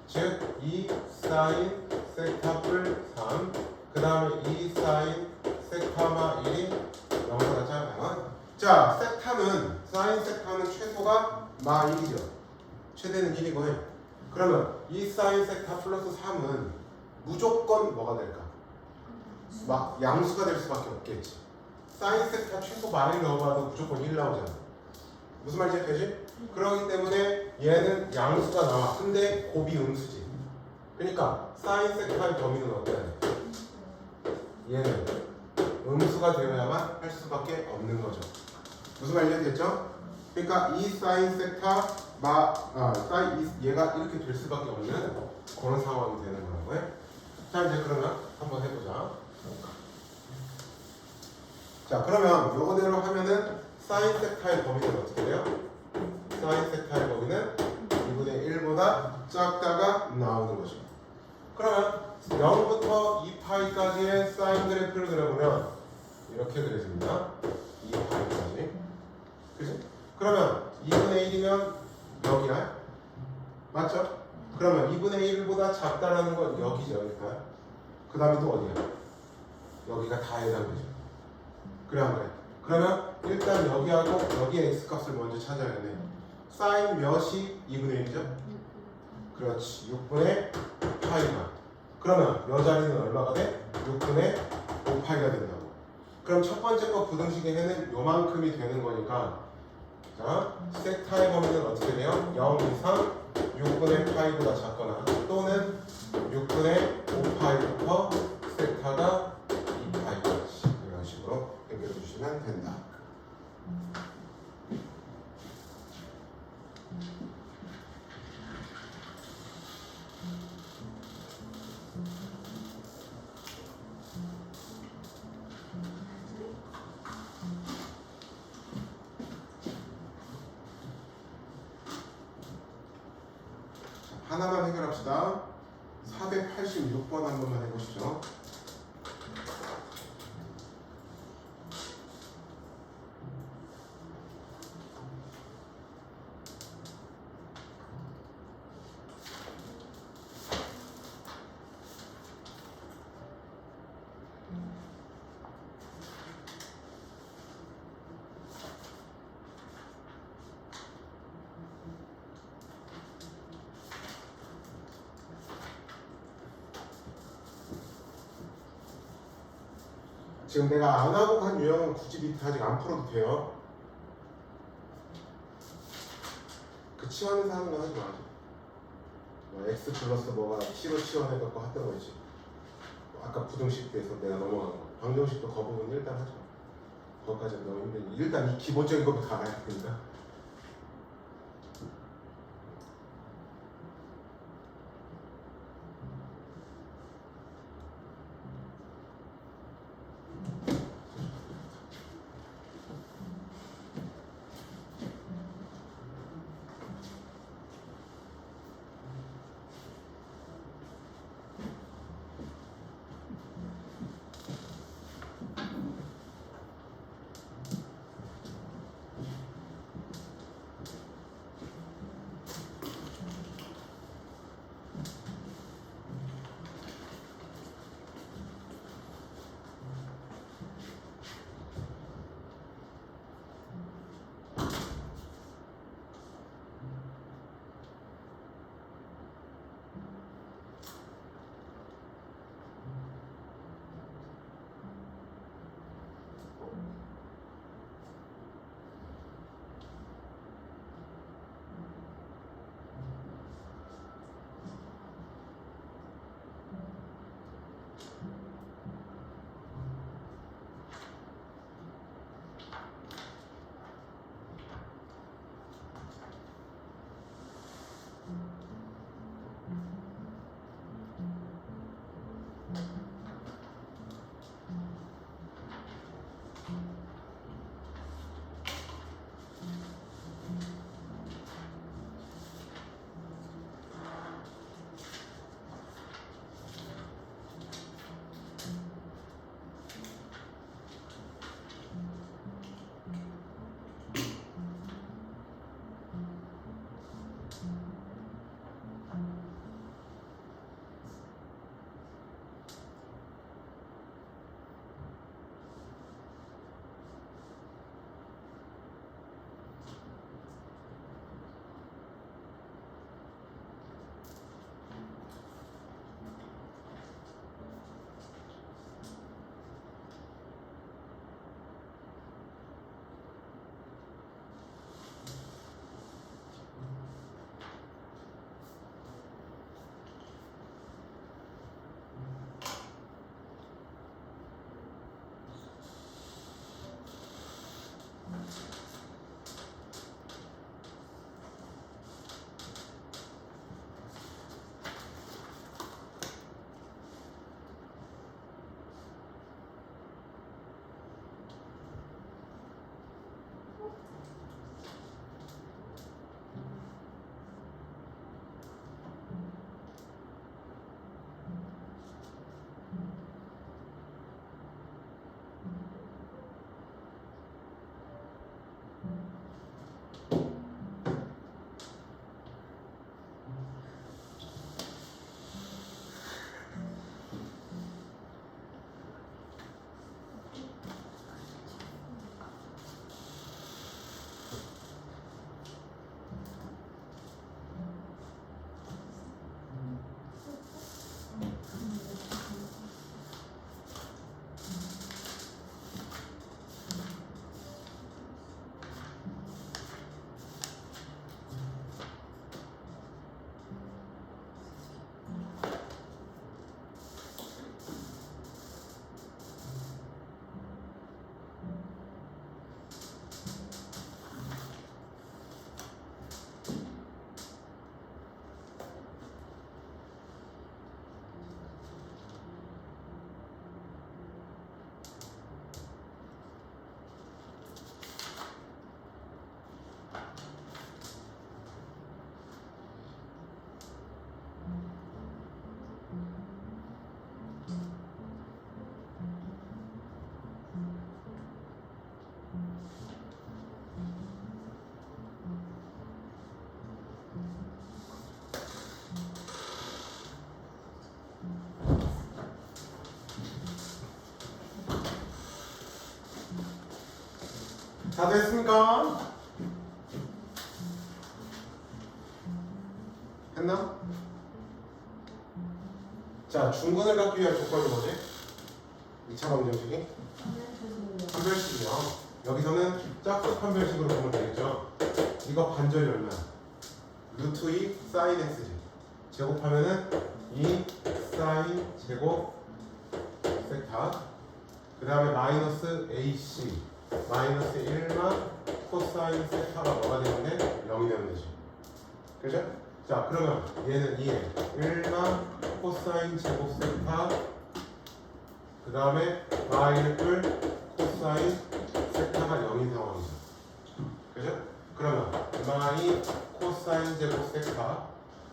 즉 2 사인 세타 뿔 3, 그 다음에 2 사인 세타 마 1이 0보다 작아요. 자, 세타는 사인 세타는 최소가 마 1이죠. 최대는 1이고 해. 그러면 2 사인 세타 플러스 3은 무조건 뭐가 될까? 막 양수가 될 수밖에 없겠지. 사인 세타 최소 마를 넣어봐도 무조건 1 나오잖아. 무슨 말인지 되지? 그렇기 때문에 얘는 양수가 나와. 근데 곱이 음수지. 그러니까 사인 세타의 범위는 어때야 돼? 얘는 음수가 되어야만 할 수밖에 없는 거죠. 무슨 말인지 됐죠? 그러니까 2 사인 세타 얘가 이렇게 될 수밖에 없는 그런 상황이 되는 거라고요. 자, 이제 그러면 한번 해보자. 자, 그러면 요거대로 하면은 사인 세타의 범위는 어떻게 돼요? 사인 세타의 범위는 2분의 1보다 작다가 나오는 거죠. 그러면 0부터 2파이까지의 사인 그래프를 그려보면 이렇게 그려집니다. 2파이까지. 그죠? 그러면 2분의 1이면 여기야? 맞죠? 그러면 2분의 1보다 작다라는 건 여기죠. 여기가. 그 다음에 또 어디야? 여기가 다 해당되죠. 그래 안 그래? 그러면 일단 여기하고 여기의 x값을 먼저 찾아야 돼. 사인 몇이 2분의 1이죠? 그렇지. 6분의 파이가. 그러면 여 자리는 얼마가 돼? 6분의 5파이가 된다고. 그럼 첫 번째 거 부등식의 해는 요만큼이 되는 거니까 자 세타의 범위는 어떻게 돼요? 0 이상 6분의 파이보다 작거나 또는 6분의 5파이부터 세타가 2파이까지 이런 식으로 연결해 주시면 된다. 하나만 해결합시다. 486번 한 번만 해보시죠. 지금 내가 안 하고 간 유형은 굳이 밑에 아직 안 풀어도 돼요. 그 치환해서 하는 거 하지 마. 뭐 x 플러스 뭐가 t로 치환해갖고 했던 거 있지. 아까 부등식 때에서 내가 넘어간 거. 방정식도 그 부분 일단 하지 마. 거기까지는 너무 힘드니 일단 이 기본적인 것부터 알아야 되니까. 다 됐습니까? 했나? 자, 중근을 갖기 위한 조건이 뭐지? 2차 방정식이 판별식이요. 여기서는 짝수 판별식으로 보면 되겠죠. 이거 반절이 얼마야? 루트 2 사인 x지. 제곱하면은 2 사인 제곱 세타. 그 다음에 마이너스 ac 마이너스 1만 코사인 세타가 뭐가 되는데 0이 되면 되지. 그죠? 자, 그러면 얘는 2에 1만 코사인 제곱 세타 그 다음에 마이너스 코사인 세타가 0인 상황이죠. 그죠? 그러면 마이 코사인 제곱 세타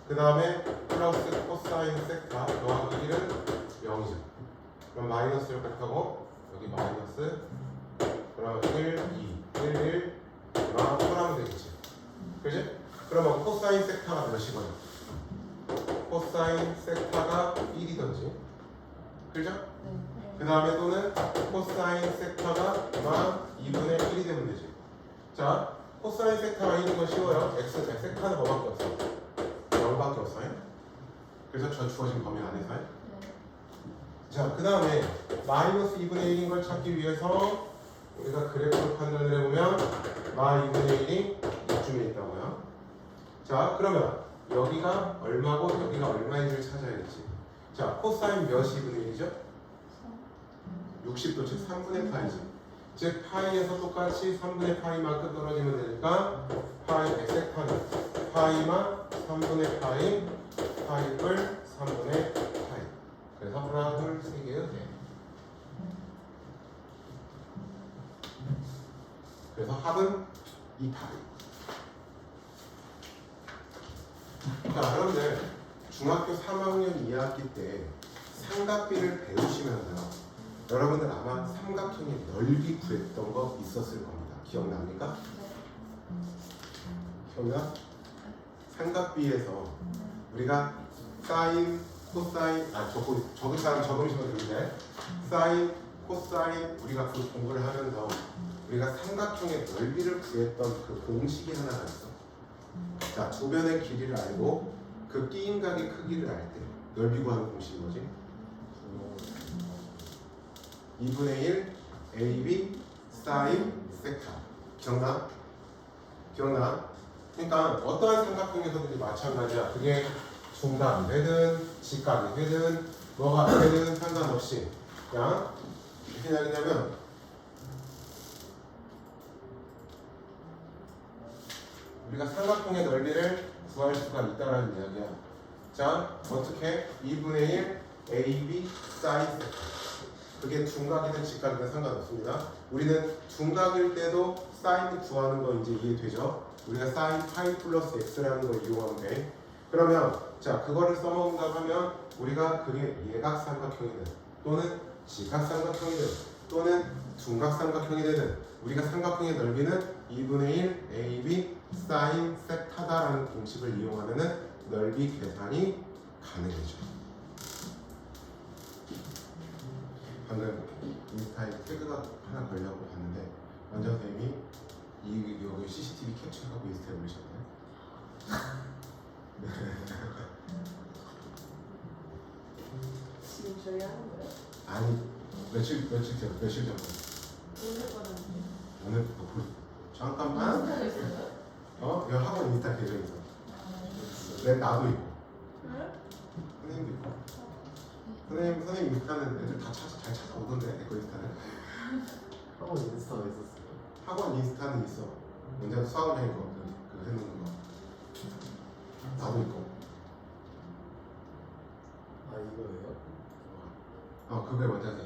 그 다음에 플러스 코사인 세타 더하기 1은 0이죠. 그럼 마이너스를 곱하고 여기 마이너스 그러면 1, 2, 1, 1 하면 되겠지. 그지? 그러면 코사인 세타가 몇이거든? 코사인 세타가 1이던지 그죠? 그 다음에 또는 코사인 세타가 2분의 1이 되면 되지. 자, 코사인 세타가 1인 건 쉬워요. x 세타는 뭐밖에 없어? 0밖에 없어요. 그래서 저 주어진 범위 안에서요. 자, 그 다음에 마이너스 2분의 1인 걸 찾기 위해서 우리가 그래프를 판단을 해보면 -2분의 1이 이쯤에 있다고요. 자, 그러면 여기가 얼마고 여기가 얼마인지를 찾아야겠지. 자, 코사인 몇이 2분의 1이죠? 60도 즉 3분의 파이지. 즉 파이에서 똑같이 3분의 파이만큼 떨어지면 되니까 파이 엑세타는 파이만 3분의 파이 파이뿔 3분의 파이. 그래서 하나, 둘, 세 개의 네. 그래서 합은 2파이. 자, 여러분들 중학교 3학년 2학기 때 삼각비를 배우시면서요. 여러분들 아마 삼각형의 넓이 구했던 거 있었을 겁니다. 기억납니까? 기억나? 삼각비에서 우리가 사인, 코사인, 적으시면 되는데 사인, 코사인 우리가 그 공부를 하면서 우리가 삼각형의 넓이를 구했던 그 공식이 하나가 있어. 자, 조변의 길이를 알고 그 끼임각의 크기를 알 때 넓이 구하는 공식이 뭐지? 2분의 1 AB 사인 세타. 기억나? 기억나? 그러니까 어떠한 삼각형에서든지 마찬가지야. 그게 중각이 되든 직각이 되든 뭐가 되든 상관없이 그냥 무슨 이야기냐면 우리가 삼각형의 넓이를 구할 수가 있다는 이야기야. 자, 어떻게? 2분의 1 AB 사인 세타. 그게 중각이든 직각이든 상관없습니다. 우리는 중각일 때도 사인을 구하는 거 이제 이해되죠? 우리가 사인 파이 플러스 x라는 걸 이용하면 돼. 그러면 자, 그거를 써먹는다고 하면 우리가 그게 예각삼각형이든 또는 직각삼각형이든 또는 중각삼각형이 되든 우리가 삼각형의 넓이는 2분의 1 AB 사인 세타다라는 공식을 이용하면 넓이 계산이 가능해져. 방금 인스타에 태그가 하나 걸려고 봤는데 원장 선생님이 여기 CCTV 캡처하고 인스타에 올리셨네요. 지금 저희 하는 거예요? 아니 며칠 전 오늘 잠깐만. 인스타가 있어요? 여기 학원 인스타 계정 있어. 내 나도 있고 선생님도 있고. 선생님 인스타는 애들 다 잘 찾아오던데. 내 거 인스타는 학원 인스타가 있었어요. 학원 인스타는 있어. 먼저 수학여행 거 그 해놓는 거 나도 있고. 아 이거예요? 그거에 원장님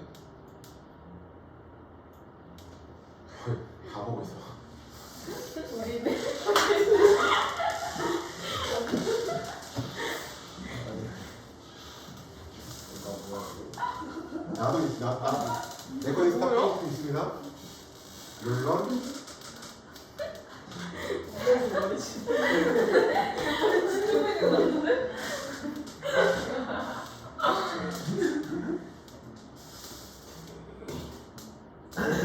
다 보고 있어. 우리네. 나도 내 거 인스타 페이스북 있습니다. 물론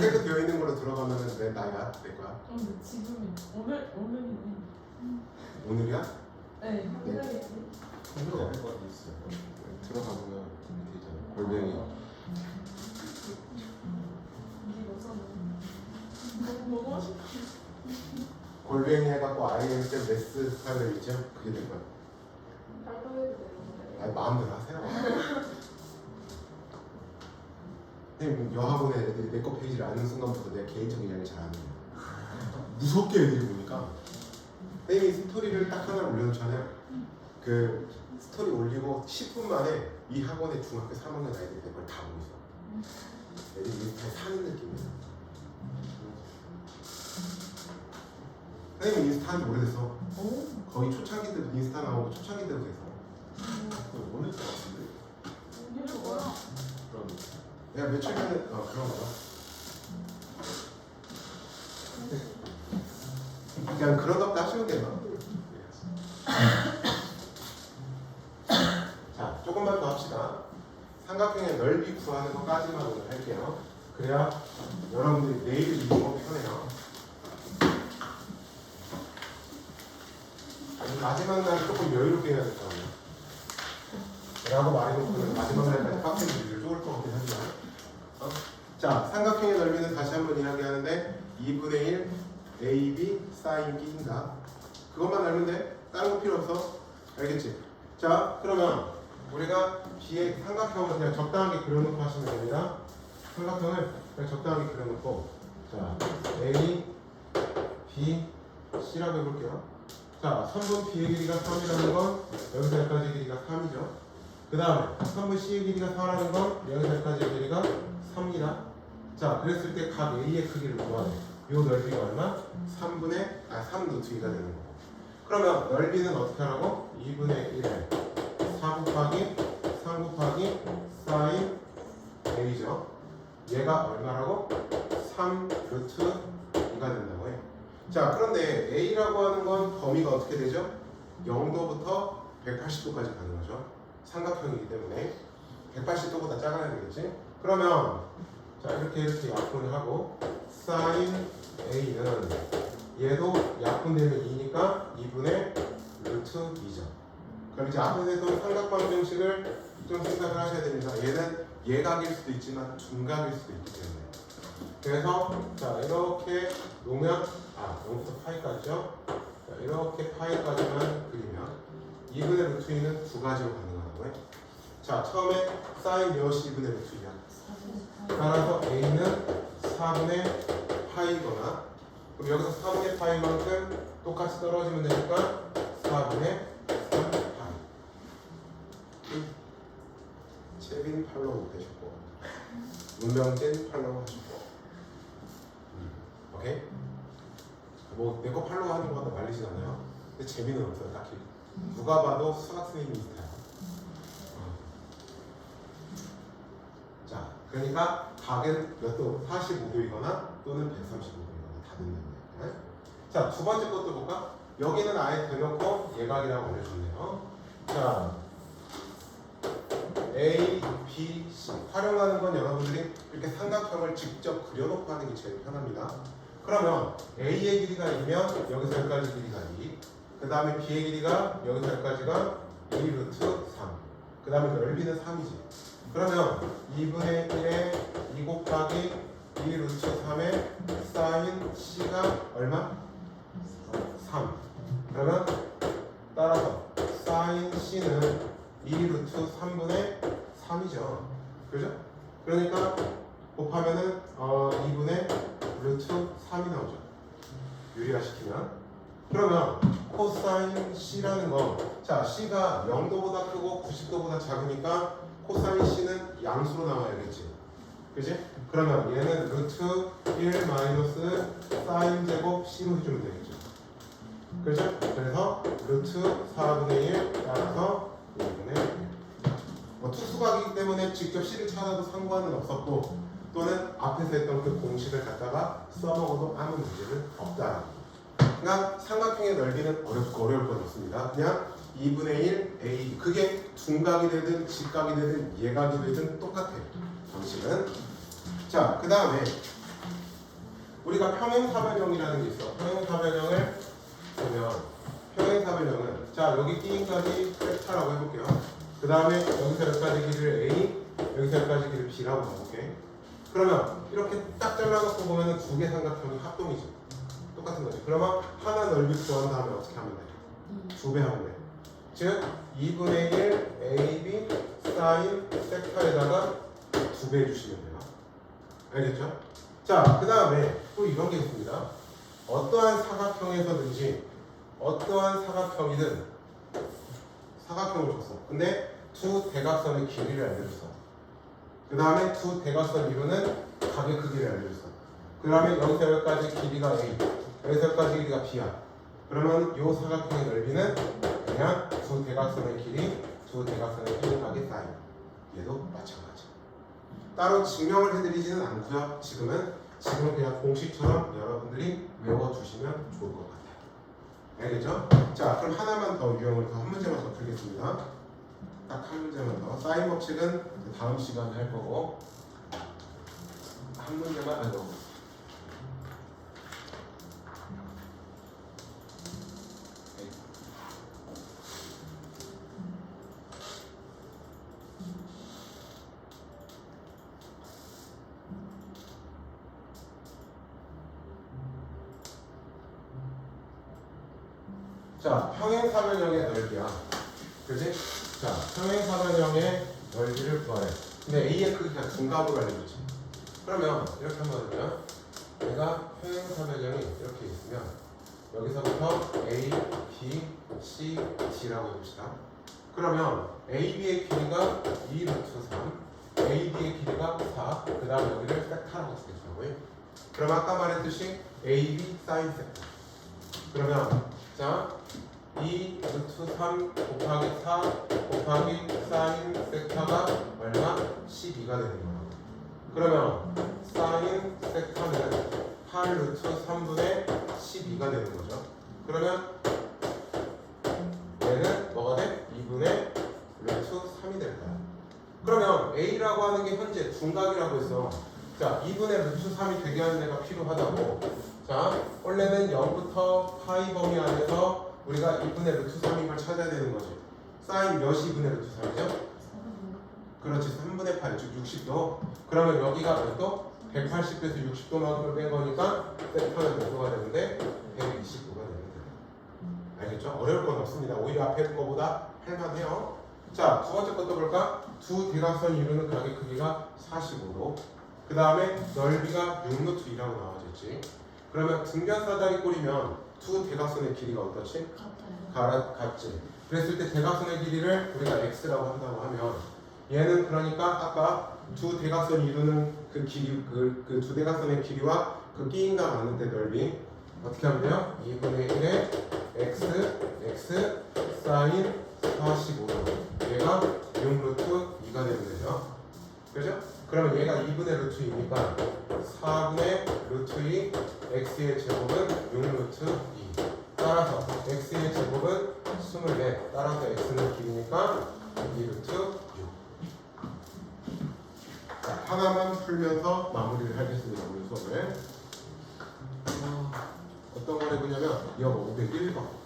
태그 되어 있는 걸로 들어가면은 내 거야? 내 거야? 근데 지금이 오늘이네. 오늘이야? 네. 한달이지. 컴퓨터 어디 있어요? 들어가 보면 밑에 있잖아. 골뱅이. 이게 우선 너무 맛있다. 골뱅이 해갖고 IM쌤 레스 스타일을 있죠? 그게 될 거야. 발표해도 되는데. 아니 마음대로 하세요. 선생님 여학원에 애들이 내 거 페이지를 아는 순간부터 내가 개인적인 이야기를 잘 안 해요. 무섭게 애들이 보니까 선생님이 스토리를 딱 하나 올려놓잖아요. 그 스토리 올리고 10분 만에 이 학원의 중학교 3학년 아이들이 내 걸 다 보고 있어. 애들이 인스타에 사는 느낌이야. 선생님 인스타 한지 오래됐어. 오. 거의 초창기 때부터 인스타 나오고 초창기 때부터 했어. 오늘 것 같은데. 이게 뭐야? 그럼 내가 며칠 전에 그런 거야. 그냥 그런 것도 하시면 돼요. 자, 조금만 더 합시다. 삼각형의 넓이 구하는 것까지만 오늘 할게요. 그래야 여러분들이 내일 이거 편해요. 마지막 날 조금 여유롭게 해야 될 거 아니에요. 라고 말해놓고는 마지막 날까지 빡센 일을 좋을 것 같긴 하지만 자, 삼각형의 넓이는 다시 한번 이야기하는데 2분의 1 AB 사인 B인가 그것만 알면 돼. 다른 거 필요 없어. 알겠지? 자, 그러면 우리가 B의 삼각형을 그냥 적당하게 그려놓고 하시면 됩니다. 삼각형을 그냥 적당하게 그려놓고 자, A, B, C라고 해볼게요. 자, 선분 B의 길이가 3이라는 건 여기서 여기까지 길이가 3이죠. 그 다음에 선분 C의 길이가 4라는 건 여기서 여기까지의 길이가 3이다. 자, 그랬을 때 각 A의 크기를 구하래. 요 넓이가 얼마? 3 루트 2가 되는 거고. 그러면 넓이는 어떻게 하라고? 2분의 1에 4 곱하기 3 곱하기 사인 A죠. 얘가 얼마라고? 3 루트 2가 된다고 해요. 자, 그런데 A라고 하는 건 범위가 어떻게 되죠? 0도부터 180도까지 가는 거죠. 삼각형이기 때문에 180도보다 작아야 되겠지? 그러면 자, 이렇게 약분을 하고 사인 A는 얘도 약분되면 2니까 2분의 루트 2죠. 그럼 이제 앞에서 했던 삼각방정식을 좀 생각을 하셔야 됩니다. 얘는 예각일 수도 있지만 둔각일 수도 있기 때문에. 그래서 자, 이렇게 놓으면 0부터 파이까지죠. 자, 이렇게 파이까지만 그리면 2분의 루트 2는 두 가지로 가능하다고 해. 자, 처음에 사인 몇이 2분의 루트 2야. 따라서 A는 4분의 파이거나 그럼 여기서 4분의 파이만큼 똑같이 떨어지면 되니까 4분의 3파이. 채빈 팔로우 되셨고 문명진 팔로우 하셨고 오케이? 뭐 내 거 팔로우 하는 거보다 말리진 않아요. 근데 재미는 없어요 딱히. 누가 봐도 수학 선생님 비슷해요. 자, 그러니까 각은 몇 도? 45도이거나 또는 135도이거나 다 된다는 얘기예요. 자, 두 번째 것도 볼까? 여기는 아예 대놓고 예각이라고 올려줬네요. 자, A, B, C 활용하는 건 여러분들이 이렇게 삼각형을 직접 그려놓고 하는 게 제일 편합니다. 그러면 A의 길이가 2면 여기서 여기까지 길이가 2. 그 다음에 B의 길이가 여기서 여기까지가 2 루트 3. 그 다음에 넓이는 3이지. 그러면 2분의 1에 2 곱하기 2 루트 3의 사인 C가 얼마? 3. 그러면 따라서 사인 C는 2 루트 3분의 3이죠. 그죠? 그러니까 곱하면은 2분의 루트 3이 나오죠. 유리화 시키면. 그러면 코사인 C라는 거, 자, C가 0도보다 크고 90도보다 작으니까 코사인 C는 양수로 나와야겠지. 그지? 그러면 얘는 루트 1 마이너스 사인 제곱 C로 해주면 되겠죠. 그죠? 그래서 루트 4분의 1 따라서 1분의 1. 뭐 투수각이기 때문에 직접 C를 찾아도 상관은 없었고 또는 앞에서 했던 그 공식을 갖다가 써먹어도 아무 문제는 없다. 그러니까 삼각형의 넓이는 어려울 건 없습니다. 그냥 2분의 1 A 그게 둔각이 되든 직각이 되든 예각이 되든 똑같아요. 방식은. 자, 그 다음에 우리가 평행사변형이라는 게 있어. 평행사변형을 보면 평행사변형은 자 여기 D까지 섹타라고 해볼게요. 그 다음에 여기서 여기까지 길이를 A, 여기서 여기까지 길이를 B라고 해볼게. 그러면 이렇게 딱 잘라놓고 보면은 두 개 삼각형이 합동이지. 똑같은 거지. 그러면 하나 넓이 구한 다음에 어떻게 하면 돼? 2배 하면 돼. 즉 2분의 1 AB 사인 섹터에다가 2배 해주시면 돼요. 알겠죠? 자, 그 다음에 또 이런 게 있습니다. 어떠한 사각형에서든지 어떠한 사각형이든 사각형을 줬어. 근데 두 대각선의 길이를 알려줬어. 그 다음에 두 대각선 이루는 각의 크기를 알려줬어. 그 다음에 여기서 여기까지 길이가 A, 여기서 여기까지 길이가 B야. 그러면 이 사각형의 넓이는 그냥 두 대각선의 길이, 두 대각선의 길이 각의 사인. 얘도 마찬가지. 따로 증명을 해드리지는 않고요. 지금은 그냥 공식처럼 여러분들이 외워두시면 좋을 것 같아요. 알겠죠? 자, 그럼 하나만 더 유형을 더 한 문제만 더 풀겠습니다. 딱 한 문제만 더. 사인 법칙은 다음 시간에 할 거고 한 문제만 안 넣어. 자, 평행사변형의 넓이야. 그지? 자, 평행사변형의 넓이를 구하래. 근데 A의 크기가 둔값으로 알려줬지. 그러면 이렇게 한번 해보면 내가 평행사변형이 이렇게 있으면 여기서부터 A, B, C, D라고 해봅시다. 그러면 AB의 길이가 2 루트 3, AD의 길이가 4, 그 다음 여기를 섹타라고 쓰겠죠. 그럼 아까 말했듯이 AB 사인 섹타. 그러면 자 2 루트 3 곱하기 4 곱하기 사인 섹타가 얼마? 12가 되는 거야. 그러면 사인 섹타는 8 루트 3분의 12가 되는 거죠. 그러면 얘는 뭐가 돼? 2분의 루트 3이 될 거야. 그러면 A라고 하는 게 현재 둔각이라고 했어. 자, 2분의 루트 3이 되게 하는 애가 필요하다고. 자, 원래는 0부터 파이 범위 안에서 우리가 2분의 루트 3인 걸 찾아야 되는 거지. 사인 몇이 2분의 루트 3이죠? 그렇지, 3분의 8, 즉 60도. 그러면 여기가 몇 도? 180도에서 60도만큼 뺀 거니까 섹터는 몇 도가 되는데 120도가 되는 거예요. 알겠죠? 어려울 건 없습니다. 오히려 앞에 거보다 할만해요. 자, 두 번째 것도 볼까? 두 대각선이 이루는 각의 크기가 45도. 그 다음에 넓이가 6루트2라고 나와졌지. 그러면 등변사다리 꼴이면 두 대각선의 길이가 어떻지? 같지. 그랬을 때 대각선의 길이를 우리가 x라고 한다고 하면 얘는 그러니까 아까 두 대각선이 이루는 그 길이 그 두 대각선의 길이와 그 끼인가 맞는 때 넓이 어떻게 하면 돼요? 2분의 1의 x 사인 45도. 얘가 6루트2가 되면 되죠. 그죠? 그러면 얘가 2분의 루트 2니까 4분의 루트 2 x의 제곱은 6루트 2. 따라서 x의 제곱은 24. 따라서 x는 길이니까 2루트 6. 자, 하나만 풀면서 마무리를 하겠습니다. 오늘 수업을. 어떤 걸 해보냐면 이거 501번.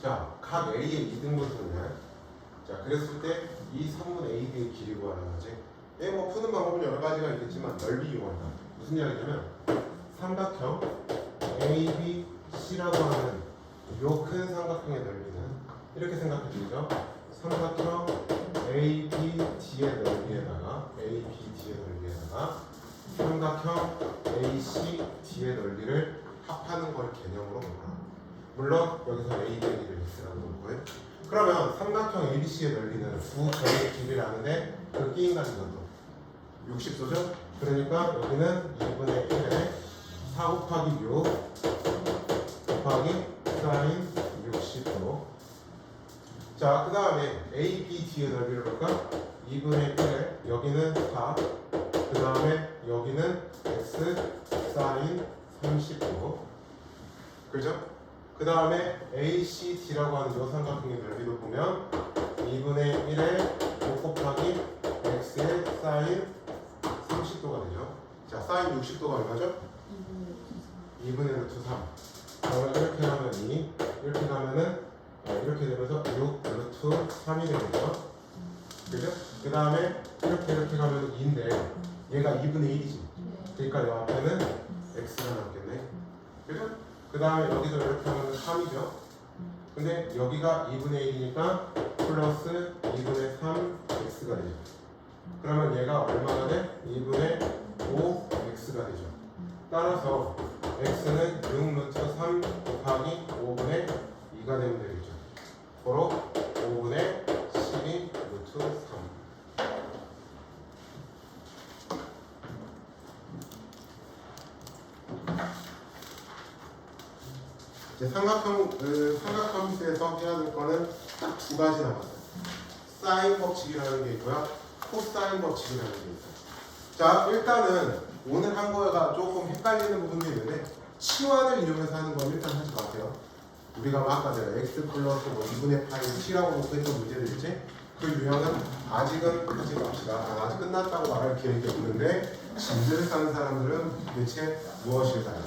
자, 각 A의 2등분수는 자, 그랬을 때 이 선분 AB의 길이 구하는 거지. 뭐 푸는 방법은 여러 가지가 있겠지만 넓이 이용한다. 무슨 이야기냐면 삼각형 ABC라고 하는 요 큰 삼각형의 넓이는 이렇게 생각해 주죠. 삼각형 ABD의 넓이에다가 삼각형 ACD의 넓이를 합하는 걸 개념으로 볼까. 물론 여기서 AB를 X라고 볼 거예요. 그러면 삼각형 ABC의 넓이는 9점의 길이라는데 그 끼 인간이 정도 60도죠? 그러니까 여기는 2분의 1에 4 곱하기 6 곱하기 사인 60도. 자, 그 다음에 ABD의 넓이를 볼까? 2분의 1에 여기는 4, 그 다음에 여기는 X 사인 30도. 그죠? 그 다음에 ACD라고 하는 요 삼각형의 넓이도 보면 2분의 1에 5 곱하기 X의 사인 30도가 되죠. 자, 사인 60도가 얼마죠? 2분의 루트 3. 그러면 이렇게 가면 2, 이렇게 가면은 이렇게 되면서 6 루트 3이 되겠죠. 그죠? 그 다음에 이렇게 가면 2인데 얘가 2분의 1이지. 그러니까 이 앞에는 X가 남겠네. 그죠? 그 다음에 여기서 이렇게 하면 3이죠. 근데 여기가 2분의 1이니까 플러스 2분의 3x가 되죠. 그러면 얘가 얼마가 돼? 2분의 5x가 되죠. 따라서 x는 6 루트 3 곱하기 5분의 2가 되면 되겠죠. 바로 5분의 12 루트 3. 이제 삼각함수에서 해야 될 거는 딱 두 가지 남았어요. 사인 법칙이라는 게 있고요. 코사인 법칙이라는 게 있어요. 자, 일단은 오늘 한 거가 조금 헷갈리는 부분도 있는데 치환을 이용해서 하는 건 일단 하지 마세요. 우리가 아까 제가 x 플러스 2분의 파이 c라고 놓고 했던 문제들 있지? 그 유형은 아직은 하지 맙시다. 아직 끝났다고 말할 계획이 없는데 진들을 싸는 사람들은 대체 무엇일까요?